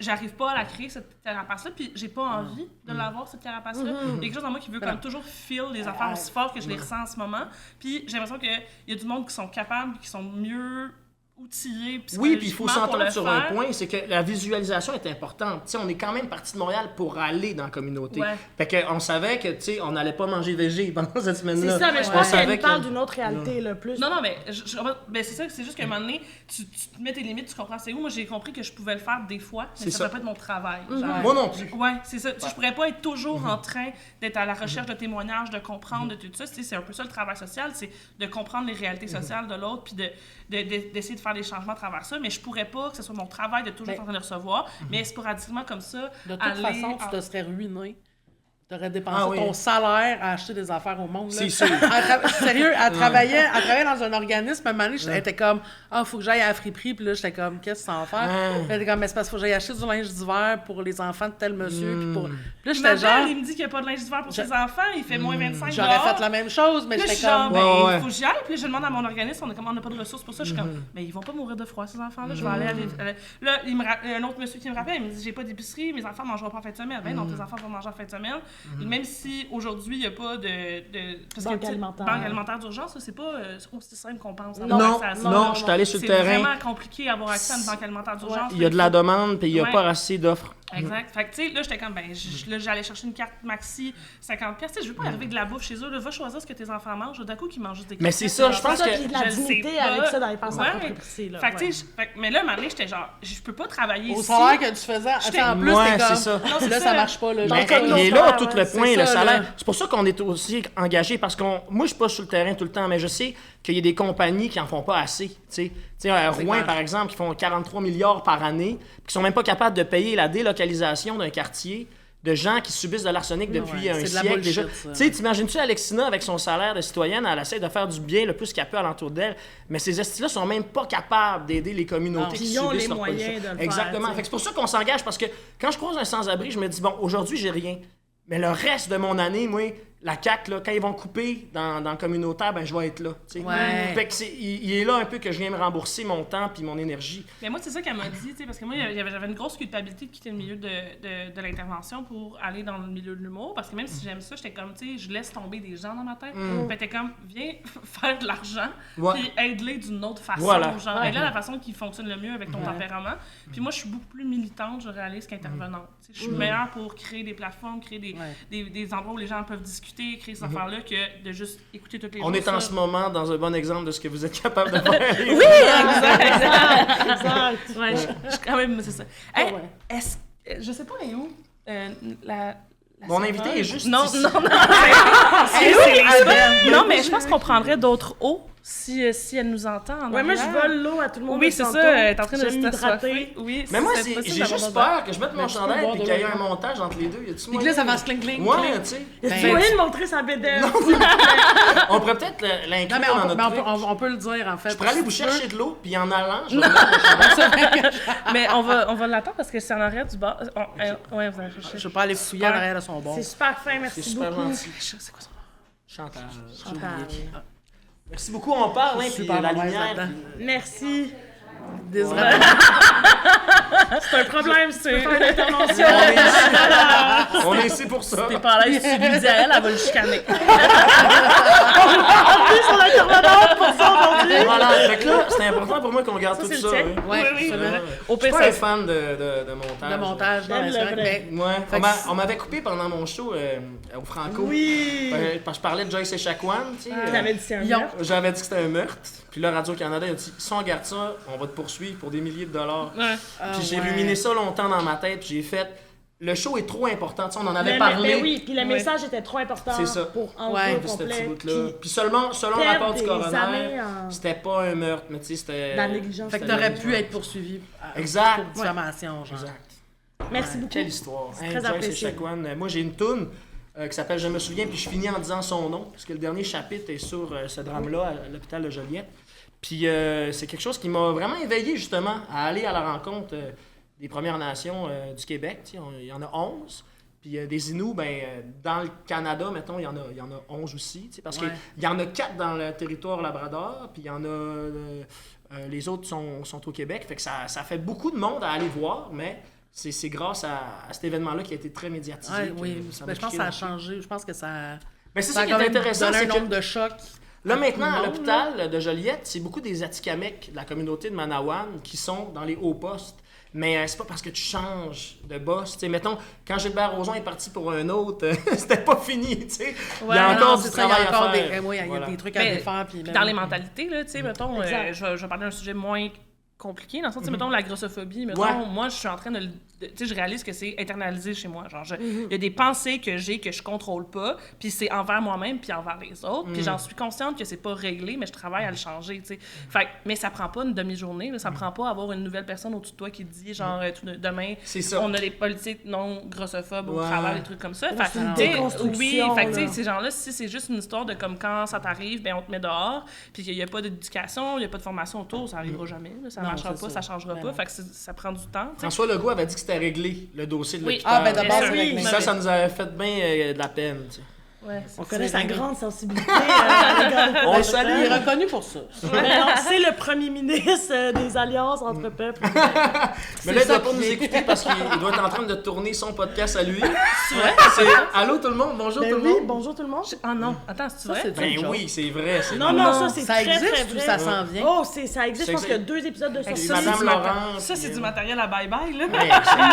j'arrive pas à la créer, cette carapace-là, puis j'ai pas envie de l'avoir, cette carapace-là. Il y a quelque chose dans moi qui veut comme toujours feel les affaires aussi fort que je les ressens en ce moment, puis j'ai l'impression qu'il y a du monde qui sont capables, qui sont mieux outillés Oui, puis il faut psychologiquement pour s'entendre le sur faire. un point, c'est que la visualisation est importante. Tu sais, on est quand même parti de Montréal pour aller dans la communauté. Ouais. Fait qu'on savait que, tu sais, on n'allait pas manger végé pendant cette semaine-là. C'est ça, mais je On pense savait qu'elle parle que- d'une autre réalité, là, plus. Non, mais, ben c'est ça, c'est juste qu'à un moment donné, tu te mets tes limites, tu comprends c'est où. Moi, j'ai compris que je pouvais le faire des fois, mais C'est ça ça. ne peut pas être mon travail. genre. Moi non plus. Ouais, c'est ça. Tu sais, je pourrais pas être toujours en train d'être à la recherche de témoignages, de comprendre de tout ça. Tu sais, c'est un peu ça le travail social, c'est de comprendre les réalités sociales de l'autre, puis d'essayer de faire des changements à travers ça. Mais je pourrais pas que ce soit mon travail de toujours être en train de recevoir, mais sporadiquement comme ça. De toute aller façon, tu en- te serais ruiné. Tu aurais dépensé Ah oui. ton salaire à acheter des affaires au monde. là. C'est sûr. Sérieux, elle travaillait dans un organisme. À un moment donné, elle était comme, faut que j'aille à la friperie. Puis là, j'étais comme, qu'est-ce que ça en faire? Ouais. Elle était comme, mais c'est parce qu'il faut que j'aille acheter du linge d'hiver pour les enfants de tel monsieur. Puis pour... Puis là, Puis j'étais ma genre, mère, il me dit qu'il n'y a pas de linge d'hiver pour ses enfants, il fait moins 25 j'aurais dehors. fait la même chose, mais Puis là, je j'étais suis genre, comme, ben, Ouais, ouais. faut que j'y aille. Puis là, je demande à mon organisme, on n'a pas de ressources pour ça. Je suis comme, mais ils vont pas mourir de froid, ces enfants-là. Je vais aller là, un autre monsieur qui me rappelle, il me dit, j'ai pas d'épicerie, mes enfants mangeront pas en fin de semaine. Ben non, tes enfants vont manger en fin de semaine. Même si aujourd'hui, il n'y a pas parce Banque tu sais, alimentaire. banque alimentaire d'urgence, ça, c'est pas aussi simple qu'on pense. Non, non, je suis allé sur le C'est terrain. vraiment compliqué d'avoir accès à une banque alimentaire d'urgence. Il y a de la demande, puis il n'y a Ouais. pas assez d'offres. Exact. Fait que, tu sais, là, j'étais comme, là, j'allais chercher une carte maxi 50$. Tu sais, je veux pas arriver avec de la bouffe chez eux. Là, va choisir ce que tes enfants mangent. D'un coup, qu'ils mangent juste des Mais croquettes, c'est ça, là. je pense Ça, que- puis de la Je le sais dignité pas. avec ça d'aller faire sa Ouais. propre épicerie, là. Fait que, ouais. tu sais, mais là, à un moment donné, j'étais genre, je peux pas travailler au ici. salaire que tu faisais, J'étais- en plus, Ouais, t'es comme, c'est ça. Non, c'est là, ça. ça marche pas. Là, Mais genre, il est là, là tout ouais, le c'est point, ça, le salaire. là. C'est pour ça qu'on est aussi engagé parce qu'on, moi je suis pas sur le terrain tout le temps, mais je sais qu'il y a des compagnies qui en font pas assez. Tu sais, Rouen clair. par exemple, qui font 43 milliards par année, puis qui sont même pas capables de payer la délocalisation d'un quartier de gens qui subissent de l'arsenic depuis Ouais, un c'est de la siècle bullshit, déjà. ça. Tu sais, t'imagines-tu Alexina avec son salaire de citoyenne, elle essaie de faire du bien le plus qu'elle peut alentour d'elle, mais ces estis-là sont même pas capables d'aider les communautés Non. qui Puis ils ont subissent les leur moyens pollution. de le faire, Exactement. tu sais. Fait que c'est pour ça qu'on s'engage, parce que quand je croise un sans-abri, je me dis, bon, aujourd'hui, j'ai rien. Mais le reste de mon année, moi, la CAQ, là, quand ils vont couper dans le communautaire, ben je vais être là. Tu sais. Ouais. Fait que il est là un peu que je viens me rembourser mon temps puis mon énergie. Mais moi, c'est ça qu'elle m'a dit, tu sais, parce que moi, j'avais une grosse culpabilité de quitter le milieu de l'intervention pour aller dans le milieu de l'humour, parce que même si j'aime ça, j'étais comme, tu sais, je laisse tomber des gens dans ma tête. Puis t'es comme, viens faire de l'argent, Ouais. puis aide-les d'une autre façon, Voilà. genre, aide-les la façon qui fonctionne le mieux avec ton tempérament. Puis moi, je suis beaucoup plus militante, je réalise, qu'intervenante. Tu sais, je suis meilleure pour créer des plateformes, créer des endroits où les gens peuvent discuter, créer ces affaires-là, que de juste écouter toutes les On est ça. en ce moment dans un bon exemple de ce que vous êtes capable de faire. Oui, exact. Ouais, je quand même, c'est ça. Hey, ouais. je sais pas, elle est où? La Mon serveuse? invité est juste Non, ici. non, non. Non, mais je pense qu'on prendrait d'autres eaux si elle nous entend. Ouais, moi, je vole l'eau à tout le monde. Oui, c'est ça, elle est en train de se m'hydrater. Oui, Mais moi, c'est possible j'ai d'avoir juste besoin. peur que je mette mon chandail et qu'il y ait un montage entre les deux. Y a-tu Puis que là, ça va se cling-cling. Ouais, tu sais. Tu moyen de montrer sa bédaine. On pourrait peut-être l'inclure Non, mais dans notre truc. on peut le dire, en fait. Je pourrais aller vous Si tu chercher veux. de l'eau, puis en allant, je vais mettre mon chandail. Mais on va l'attendre parce que c'est en arrière du bar. Ouais, vous allez chercher. Je vais pas aller fouiller en arrière de son bord. C'est super fin, C'est merci super beaucoup. gentil. C'est quoi son nom? Chantal. Chantal. Merci beaucoup, on parle, hein, puis Super la mauvaise lumière. là-dedans. puis- Merci. Désolé. C'est un problème, si tu veux faire une intervention. On est ici pour ça. T'es pas à l'aise, tu lui dis à elle, elle va le chicaner. Appuyez sur l'intervenante pour ça aujourd'hui. Et voilà, fait que là, c'est important pour moi qu'on garde tout c'est le ça. tien. hein. Ouais, Oui, absolument. Au Je suis pire, pas un ça fan de montage. Le montage, non, J'aime mais le c'est vrai que- vrai. Ouais, Fait que on m'avait coupé pendant mon show au Franco. Oui. Parce que je parlais de Joyce Echaquan, tu sais. T'avais dit c'est un Ils ont- meurtre. J'avais dit que c'était un meurtre. Puis là, Radio-Canada a dit si on garde ça, on va te poursuivre pour des milliers de dollars. Ouais. Puis j'ai ouais. ruminé ça longtemps dans ma tête. Puis j'ai fait le show est trop important. Tu sais, on en avait Mais parlé. oui, puis le message était trop important C'est ça. pour Ouais, enlever au Puis ce petit complet. bout-là. Puis selon le perdre rapport du des coroner, années en- c'était pas un meurtre, mais tu sais, c'était. La négligence. Fait que C'était t'aurais la pu être poursuivi Exact. pour diffamation, genre. Exact. Merci Ouais, beaucoup. Quelle histoire. très Joyce apprécié. Echaquan. Moi, j'ai une toune qui s'appelle Je me souviens, puis je finis en disant son nom, parce que le dernier chapitre est sur ce drame-là à l'hôpital de Joliette. Puis c'est quelque chose qui m'a vraiment éveillé, justement, à aller à la rencontre des Premières Nations du Québec. Tu sais, il y en a 11. Puis des Inuits, dans le Canada, mettons, il y en a 11 aussi. Tu sais, parce Ouais. qu'il y en a 4 dans le territoire Labrador, puis il y en a... les autres sont au Québec. Fait que ça fait beaucoup de monde à aller voir, mais c'est grâce à cet événement-là qui a été très médiatisé. Ouais, que oui. ça Ben, m'a je pense que piqué ça a dans le cœur. changé. Je pense que ça. Ben, c'est Ça ça a qui est quand même intéressant, donné c'est un que nombre de chocs. là, maintenant, à monde, l'hôpital de Joliette, c'est beaucoup des Atikamekw de la communauté de Manawan qui sont dans les hauts postes. Mais c'est pas parce que tu changes de boss. Tu sais, mettons, quand Gilbert Rozon est parti pour un autre, c'était pas fini, tu sais. Il y a Ouais, encore Non, du c'est ça, il y travail a à encore faire. des, ouais, il y a Voilà. des trucs à Mais défaire. Puis Dans les mentalités, là, tu sais, mettons, Exact. je vais parler d'un sujet moins compliqué, dans le sens, tu sais, mettons, la grossophobie, mettons, Ouais. moi, je suis en train tu sais, je réalise que c'est internalisé chez moi, genre, il y a des pensées que j'ai que je contrôle pas, puis c'est envers moi-même, puis envers les autres, puis j'en suis consciente que c'est pas réglé, mais je travaille à le changer, tu sais. Fait que- mais ça prend pas une demi-journée, là, ça prend pas avoir une nouvelle personne au-dessus de toi qui te dit, genre, demain, C'est ça. on a des politiques non grossophobes au Ouais. travail, des trucs comme ça. Ouais, c'est une tu sais, déconstruction, oui, fait que, tu sais, là. ces gens-là, si c'est juste une histoire de comme quand ça t'arrive, ben on te met dehors, puis qu'il n'y a pas d'éducation, il n'y a pas de formation autour, ça arrivera jamais, là, ça Non, marchera c'est pas, ça. ça changera Ben pas, non. fait que ça prend du temps, tu sais. François Legault avait dit que c'était réglé, le dossier de Oui. l'hôpital. Ah, ben d'abord, Bien c'est sûr. réglé. Puis ça nous avait fait bien de la peine, tu sais. Ouais. On connaît sa réglé. grande sensibilité. à l'égard de On le la salue. Il est peuples. reconnu pour ça. Mais non, c'est le premier ministre des alliances entre peuples. Mais là, il ça doit pas qui nous est- écouter parce qu'il doit être en train de tourner son podcast à lui. C'est Allô tout le monde, bonjour Ben tout le oui, monde. bonjour tout le monde. Ah non, attends, c'est Ça, vrai? c'est Ben une joke. oui, c'est vrai. c'est Non, vrai. non, ça c'est Ça très, très existe ou vrai. ça s'en vient? Oh, ça existe, je pense Ça qu'il y a 2 épisodes de Puis sortie. Madame du Laurent. Ça, c'est puis, du matériel à bye-bye, là. Ouais,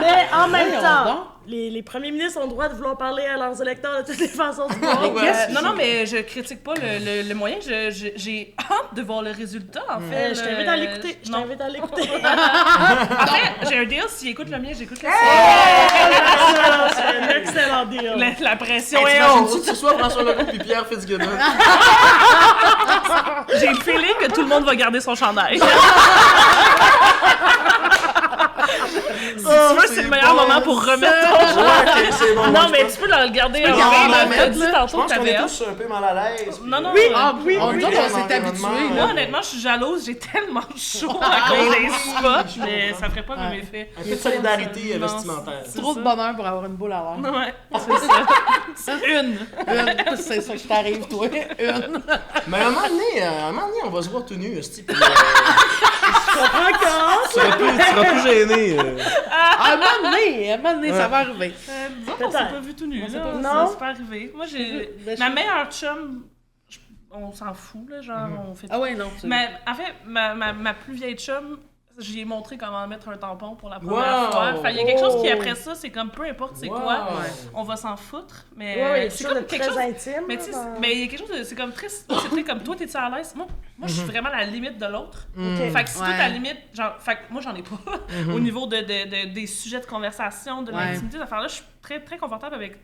Mais en même Voyons temps, donc. les premiers ministres ont le droit de vouloir parler à leurs électeurs de toutes les façons du monde. Ouais. Non, mais je critique pas le moyen, j'ai hâte de voir le résultat, en fait. Je t'invite à l'écouter. Je Non. t'invite à l'écouter. Après, j'ai un deal, s'il écoute le mien, j'écoute le sien. C'est un excellent deal. La pression Hey, est t'imagines-tu haute. que ce soit François Legault puis Pierre Fitzgibbon? J'ai le feeling que tout le monde va garder son chandail. Si tu veux, c'est le meilleur moment pour remettre ton chandail. Ouais, ok, c'est bon. Non, je mais pense- tu peux le garder en garder main, la là. main, T'as dit Je tantôt que pense qu'on t'avais est hâte. tous un peu mal à l'aise. Non, non, Ah, oui, On nous est autres, dans on s'est l'environnement, habitués. Moi, là. honnêtement, je suis jalouse. J'ai tellement chaud à cause des spots, mais ça ferait pas le même effet. Un peu de solidarité Non, vestimentaire. c'est Trop ça. de bonheur pour avoir une boule à l'air. Ouais, c'est ça. C'est une. C'est ça qui t'arrive, toi. Une. Mais à un moment donné, on va se voir tout nu, esti, puis Encore? tu seras plus gêné. À un moment donné, ça va arriver. Nous autres, on s'est pas vu tout nu, là. Non. C'est pas arrivé. Moi, j'ai... Ben, Ma meilleure chum, on s'en fout, là, genre, on fait Ah ouais, non. c'est- Mais en fait, ma plus vieille chum, j'y ai montré comment mettre un tampon pour la première Wow! fois. Fait, il y a quelque chose qui, Oh! après ça, c'est comme peu importe c'est Wow! quoi, Ouais. on va s'en foutre. Mais Ouais, ouais, c'est c'est comme quelque quelque chose chose. intime. Mais tu sais, là, mais il y a quelque chose de. C'est comme très. C'est très comme toi, t'es-tu à l'aise? Moi, je suis vraiment à la limite de l'autre. Ok. Fait que si toi, Ouais. t'es à la limite. Genre, fait que moi, j'en ai pas. Au niveau des sujets de conversation, de Ouais. l'intimité, ces affaires-là, je suis très, très confortable avec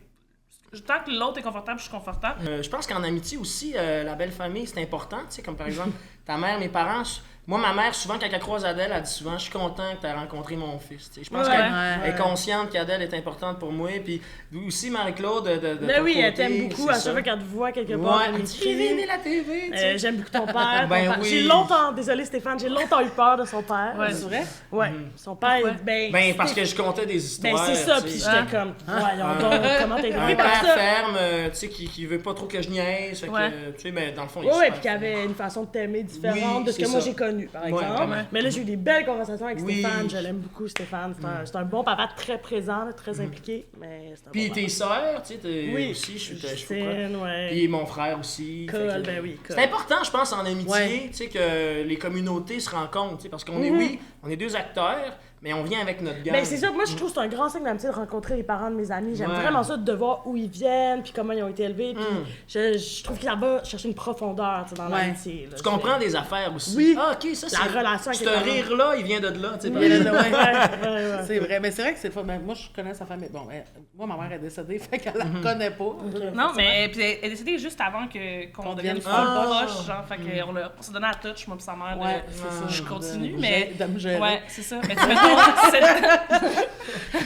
tant que l'autre est confortable, je suis confortable. Je pense qu'en amitié aussi, la belle famille, c'est important. Tu sais, comme par exemple, ta mère, mes parents. Moi, ma mère, souvent, quand elle croise Adèle, elle dit souvent « Je suis content que tu aies rencontré mon fils. » Je pense qu'elle est consciente qu'Adèle est importante pour moi. Puis aussi, Marie-Claude, de Ben oui, côté, elle t'aime beaucoup. À chaque fois qu'elle te voit quelque part, elle me dit Viens la TV. Tu sais. J'aime beaucoup ton père. Ben oui. J'ai longtemps, désolée Stéphane, j'ai longtemps eu peur de son père. Ouais. C'est vrai? Ouais. Son père, Ben, parce que je contais des histoires. Ben, c'est ça, tu puis sais. j'étais comme, voyons donc, comment t'es Un Oui, père parce que ça. ferme, tu sais, qui veut pas trop que je niaise. Fait que, tu sais, ben, dans le fond, il est Ouais, super puis qui fin. avait une façon de t'aimer différente Oui, de ce que c'est moi ça. j'ai connu, par exemple. vraiment. Mais là, j'ai eu des belles conversations avec Oui. Stéphane. Je l'aime beaucoup, Stéphane. C'est un bon papa très présent, là, très impliqué, mais c'est un Puis bon tes papa. sœurs, tu sais, Oui, aussi, je suis Justine, ouais. Puis mon frère aussi. Cole, Fait que, ben oui, Cole. C'est important, je pense, en amitié, Ouais. tu sais, que les communautés se rencontrent, tu sais, parce qu'on est, oui, on est deux acteurs, mais on vient avec notre gang. Ben c'est ça, moi je trouve que c'est un grand signe d'amitié de rencontrer les parents de mes amis. J'aime Ouais. vraiment ça de voir où ils viennent, puis comment ils ont été élevés, puis je trouve qu'il va chercher une profondeur, tu sais, dans Ouais. l'amitié. là. Tu comprends des affaires aussi. Oui. Ah, ok, ça c'est. La relation avec Ce les parents. rire-là, il vient de là, tu sais. Il y en a- ouais. Ouais. C'est vrai, mais c'est vrai que c'est pas. Moi, je connais sa famille. Bon, moi, ma mère est décédée, fait qu'elle la connaît pas. Non, mais puis elle est décédée juste avant qu'on devienne devienne full proche. proche, genre, fait qu'on on s'est donné à touch, moi pis sa mère, Ouais, de- c'est ça. je continue, De- mais... de me gérer. Ouais, c'est ça, mais tu mettons,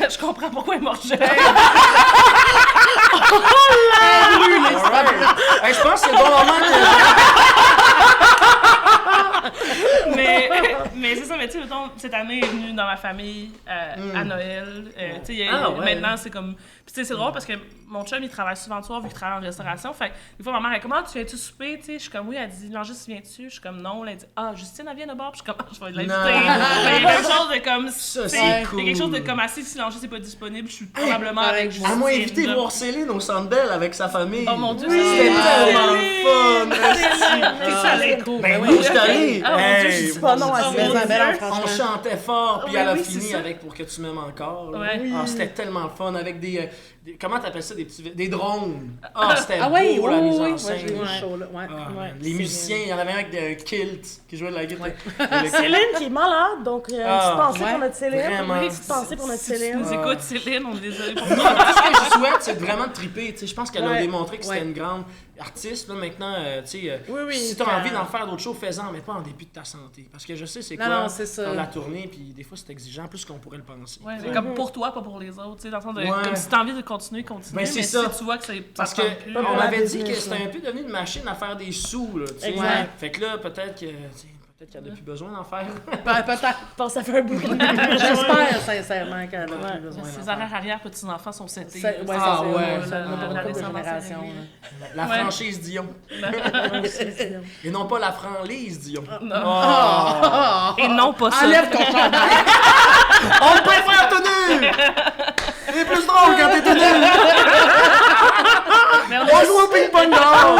je comprends pourquoi elle est morte jeune. Alright. Hey, je pense que c'est le bon moment mais c'est ça, mais tu sais, mettons, cette année est venue dans ma famille à Noël. Tu sais, Ah, ouais. maintenant, c'est comme. Puis, tu sais, c'est drôle parce que mon chum, il travaille souvent le soir vu qu'il travaille en restauration. Fait que, des fois, ma mère, elle est comme, ah, tu viens-tu souper? Tu sais, je suis comme, oui, elle dit, non, juste viens-tu? Je suis comme, non. Elle dit, ah, Justine, elle vient de bord. Puis, je suis comme, ah, je vais l'inviter. Non. Il y a quelque chose de comme. Ça, tu sais, c'est Il y a cool. quelque chose de comme assez silencieux, c'est pas disponible. Je suis probablement avec Justine. Elle m'a invité genre. voir Céline au Centre Bell avec sa famille. Oh mon Dieu, C'était c'est tellement fun! ça allait cool. Ben oui, je suis allé. Ah, mon Dieu, je Hey, dis pas non à Oh, Céline. mon Dieu. on chantait fort, puis Ouais, elle a oui, c'est fini ça. avec Pour que tu m'aimes encore. là. Ouais. Ah, c'était tellement le fun avec des comment t'appelles ça, des drones. Ah, c'était Ah oui, beau la mise en ouais, scène. j'ai vu le show, là. Ouais. Ah, Ouais, les c'est musiciens, il y en avait un avec des kilt qui jouait de la guitare. Céline qui est malade, donc une petite pensée ouais, pour notre Céline. vraiment. Une petite pensée pour notre Si tu Céline. nous écoutes, Céline, on est désolé pour Tout toi. ce que je souhaite, c'est vraiment de triper. Tu sais, je pense qu'elle a Ouais. démontré que c'était Ouais. une grande artiste. Là, maintenant, tu sais, Oui, oui, si tu as quand- envie d'en faire d'autres choses, fais-en, mais pas en début de ta santé. Parce que je sais c'est Non, quoi non, c'est ça. dans la tournée, puis des fois, c'est exigeant plus qu'on pourrait le penser. Ouais, c'est comme pour toi, pas pour les autres. Tu sais, dans le sens de, Ouais. comme si t'as envie de continuer, continue. Ben, c'est mais ça. si tu vois que c'est Parce ça que tente plus, Pas on pour la avait dit que business, c'était là. un peu devenu une machine à faire des sous, là, tu sais. Exact. Fait que là, peut-être que, tu sais, peut-être qu'il n'y a plus besoin d'en faire. Peut-être. Je pense que ça fait un bout. J'espère sincèrement qu'elle a plus besoin. Ses d'en faire. arrière petits-enfants sont setés. Ouais, là. ça, c'est ouais. ça, La- pour la une couple de descendance générations. élevée. La Ouais. franchise Dion. Et non pas la franchise Dion. Non. Oh. Et non pas ça. Enlève ton chandail! On préfère tenue! C'est plus drôle quand t'es tenue! Mais on On joue au ping-pong dehors!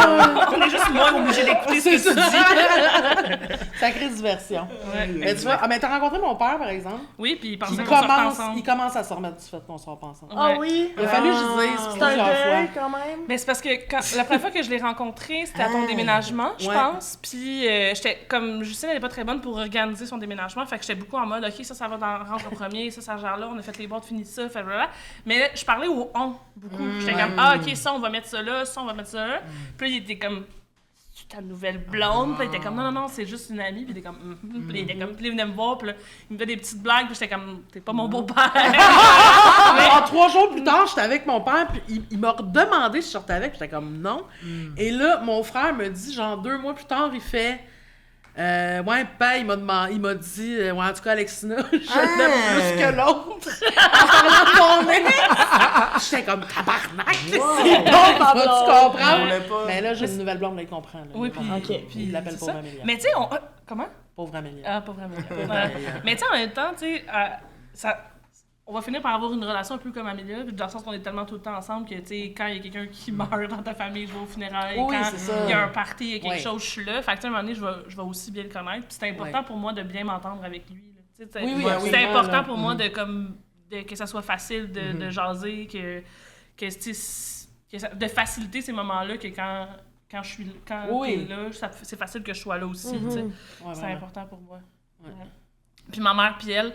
on est juste moins obligés d'écouter ce que tu dis. Sacrée diversion. Ouais. Mais tu vois, mais t'as rencontré mon père, par exemple. Oui, puis il pensait Il qu'on sortait commence, ensemble. il commence à se remettre du fait qu'on sort pas ensemble. Ah oui? Il a fallu que je dise C'est un plusieurs fois. deuil quand même. Mais c'est parce que la première fois que je l'ai rencontré, c'était à ton déménagement, je Ouais. pense. Puis j'étais comme Justine, elle est pas très bonne pour organiser son déménagement, fait que j'étais beaucoup en mode OK, ça va dans rentre en premier, ça gère là, on a fait les boîtes, fini ça, fait blablabla. Mais là, je parlais au on beaucoup. J'étais comme ah OK, ça on va mettre ça là, ça on va mettre ça là. Puis là, il était comme c'est ta nouvelle blonde. Puis là, il était comme non, c'est juste une amie. Puis il était comme Puis il était comme puis il venait me voir, puis là, il me fait des petites blagues, puis j'étais comme t'es pas mon beau-père. En 3 jours plus tard, j'étais avec mon père, puis il m'a redemandé si je sortais avec, puis j'étais comme non. Et là, mon frère me dit, genre 2 mois plus tard, il fait ouais, papa, il m'a dit, ouais, en tout cas, Alexina, je l'aime plus que l'autre. En parlant de ton ex. J'étais comme tabarnak, c'est bon, ta tu blonde. comprends? On voulait pas. Mais là, j'ai une nouvelle blonde, là, il comprend. Là, Oui, il puis, comprend. ok. Puis il l'appelle c'est pauvre ça. Amélia. Mais tu sais, comment? Pauvre Amélia. Ah, pas vraiment. Mais tu sais, en même temps, tu sais, on va finir par avoir une relation un peu comme Amélia, dans le sens qu'on est tellement tout le temps ensemble que, tu sais, quand il y a quelqu'un qui meurt dans ta famille, je vais aux funérailles, Oui, quand c'est ça. il y a un party, il y a quelque Ouais. chose, je suis là. Fait que, tu sais, à un moment donné, je vais aussi bien le connaître. Puis c'est important Ouais. pour moi de bien m'entendre avec lui. Là. Tu sais, Oui, oui, c'est absolument, important là. pour moi que ça soit facile de jaser, que tu sais, de faciliter ces moments-là, que quand je suis Oui. t'es là, c'est facile que je sois là aussi. tu sais. Ouais, C'est vraiment. important pour moi. Ouais. Ouais. Puis ma mère puis elle,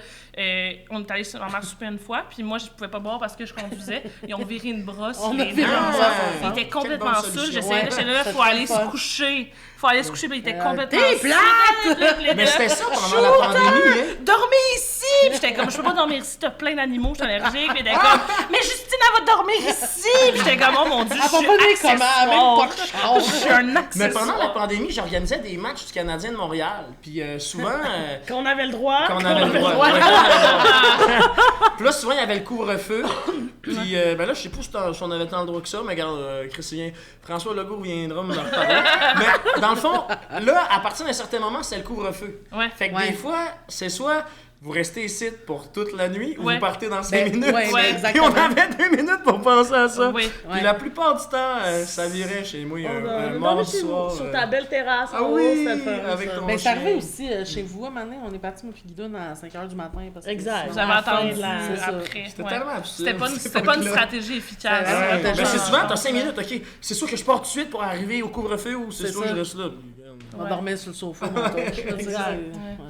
on est allés chez ma mère souper une fois, puis moi, je pouvais pas boire parce que je conduisais. Ils ont viré une brosse. On a les viré dents. une brosse Il ensemble. était complètement Quelle bonne saoul. solution. J'essayais, j'étais là, ça faut aller fait se fun. coucher. Faut aller se coucher, puis il était complètement t'es saoul. Mais c'était ça pendant la pandémie, hein? Dormez ici! Puis j'étais comme, je peux pas dormir ici, t'as plein d'animaux, je suis allergique. Puis il était comme, mais Justine, elle va dormir ici! Puis j'étais comme, oh mon Dieu, Elle va je pas venir suis comment? Elle a même pas de accessoire. Je suis un Mais accessoire. pendant la pandémie, j'organisais des matchs du Canadien de Montréal. Puis souvent, Qu'on avait le droit. quand on avait le droit. Puis là, souvent, il y avait le couvre-feu. Puis ben là, je sais pas si on avait tant le droit que ça, mais regarde, Christian, François Legault viendra me reparler. Mais dans le fond, là, à partir d'un certain moment, c'est le couvre-feu. Ouais. Fait que Ouais. des fois, c'est soit vous restez ici pour toute la nuit ou Ouais. vous partez dans 5 Ben, minutes. ouais, Ouais. Puis exactement. on avait 2 minutes pour penser à ça. Oui. Puis Ouais. la plupart du temps, ça virait chez moi On un a mardi dormi chez soir. vous, sur ta belle terrasse. Ah en haut, oui, c'était le fun, avec ça. ton Ben, c'est arrivé chien. aussi chez vous, à un moment donné, on est parti, moi puis Guidoune, à 5h du matin. Parce que Exact. sinon- Vous avez À la fin attendu de la- c'est ça. après. C'était ouais. tellement absurde. C'était pas une, cette c'était pas une époque-là. stratégie efficace. Ouais, Ouais, ouais, ben c'est genre- souvent, t'as 5 minutes, ok. C'est sûr que je pars tout de suite pour arriver au couvre-feu ou c'est C'est sûr ça. que je reste là. On Ouais. dormait sur le sofa, mon tour. Exact.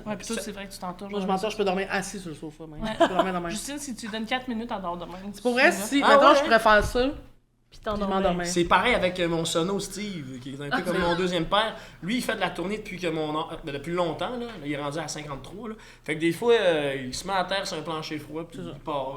Ouais, puis toi, c'est vrai que tu t'entoures. Moi, je m'entends, je peux dormir assis sur le sofa, même. Ouais. Je peux dormir dans ma... Justine, si tu lui donnes 4 minutes, elle dort demain. Pour vrai, si, Ah maintenant, ouais? je pourrais faire ça, Puis je t'endormais. m'endormais. C'est pareil avec mon sono Steve, qui est un peu comme mon deuxième père. Lui, il fait de la tournée depuis que depuis longtemps. Là. Il est rendu à 53. Là. Fait que des fois, il se met à terre sur un plancher froid, puis il part.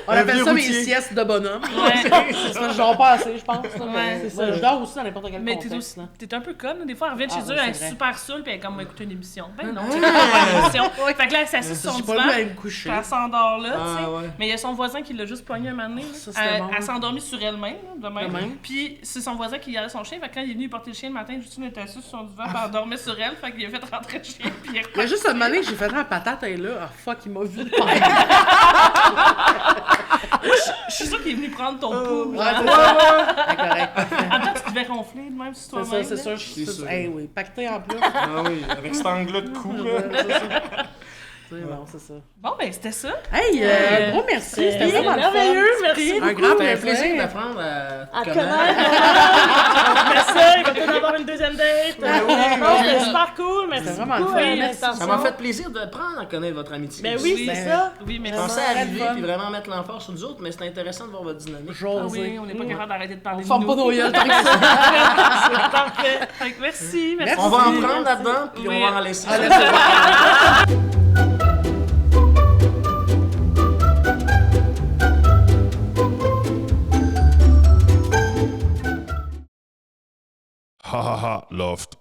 On Un appelle vieux ça mes routier. siestes de bonhomme. Ouais. C'est parce que je dors pas assez, je pense. là, Ouais, mais c'est ouais, je dors aussi dans n'importe quel Mais contexte. là. t'es un peu conne. Des fois, elle revient de Ah, chez ouais, eux, elle c'est est vrai. super saoule, puis elle est comme, écouter une émission. Ben non, tu écoutes pas une émission. Fait que là, elle s'assied sur J'ai son pas divan, le goût puis d'aller me coucher. elle s'endort là, tu sais. Ah, ouais. Mais il y a son voisin qui l'a juste pogné un moment donné. là. Ça, c'était bon. Elle s'est endormie sur elle-même, là, de même. De même. Puis c'est son voisin qui gardait son chien. Fait que quand il est venu porter le chien le matin, Justine était assise sur son divan, puis elle dormait sur elle. Fait qu'il a fait rentrer le chien, puis il est Il y a juste une année que j'ai fait la patate, elle est là. Ah fuck, il m'a vu le père. Je suis sûre qu'il est venu prendre ton pouls. Ouais, genre. c'est ça. Ah, correct. Attends, tu devais ronfler de même sur C'est toi-même. ça, c'est là. sûr. C'est sûr. Hey, oui, pacté en plus. Ah oui, avec cet angle-là de cou. Là. C'est ça. C'est bon, c'est ça. Bon, ben, c'était ça. Hey, gros merci. C'était Oui, vraiment le fun. merveilleux, merci Un beaucoup. grand C'était un plaisir. plaisir d'apprendre À à te te connaître. connaître. Merci, il va peut-être avoir une deuxième date. oui, Non, c'était super cool. Merci C'était vraiment beaucoup. le fun. hein, Merci. l'intention. Ça m'a fait plaisir de prendre à connaître votre amitié. Ben oui, Oui, c'est ben, ça. Oui, Je merci. pensais Vraiment arriver fun. et vraiment mettre l'emphase sur nous autres, mais c'était intéressant de voir votre dynamique. Ah José. oui, on n'est pas capable d'arrêter de parler On de forme nous. pas nos yeux tant que ça. C'est parfait. Fait que merci, merci. On va en Merci. prendre là-dedans, puis Oui. on va en laisser. Ah, laissez-moi. Ha ha ha, Loft.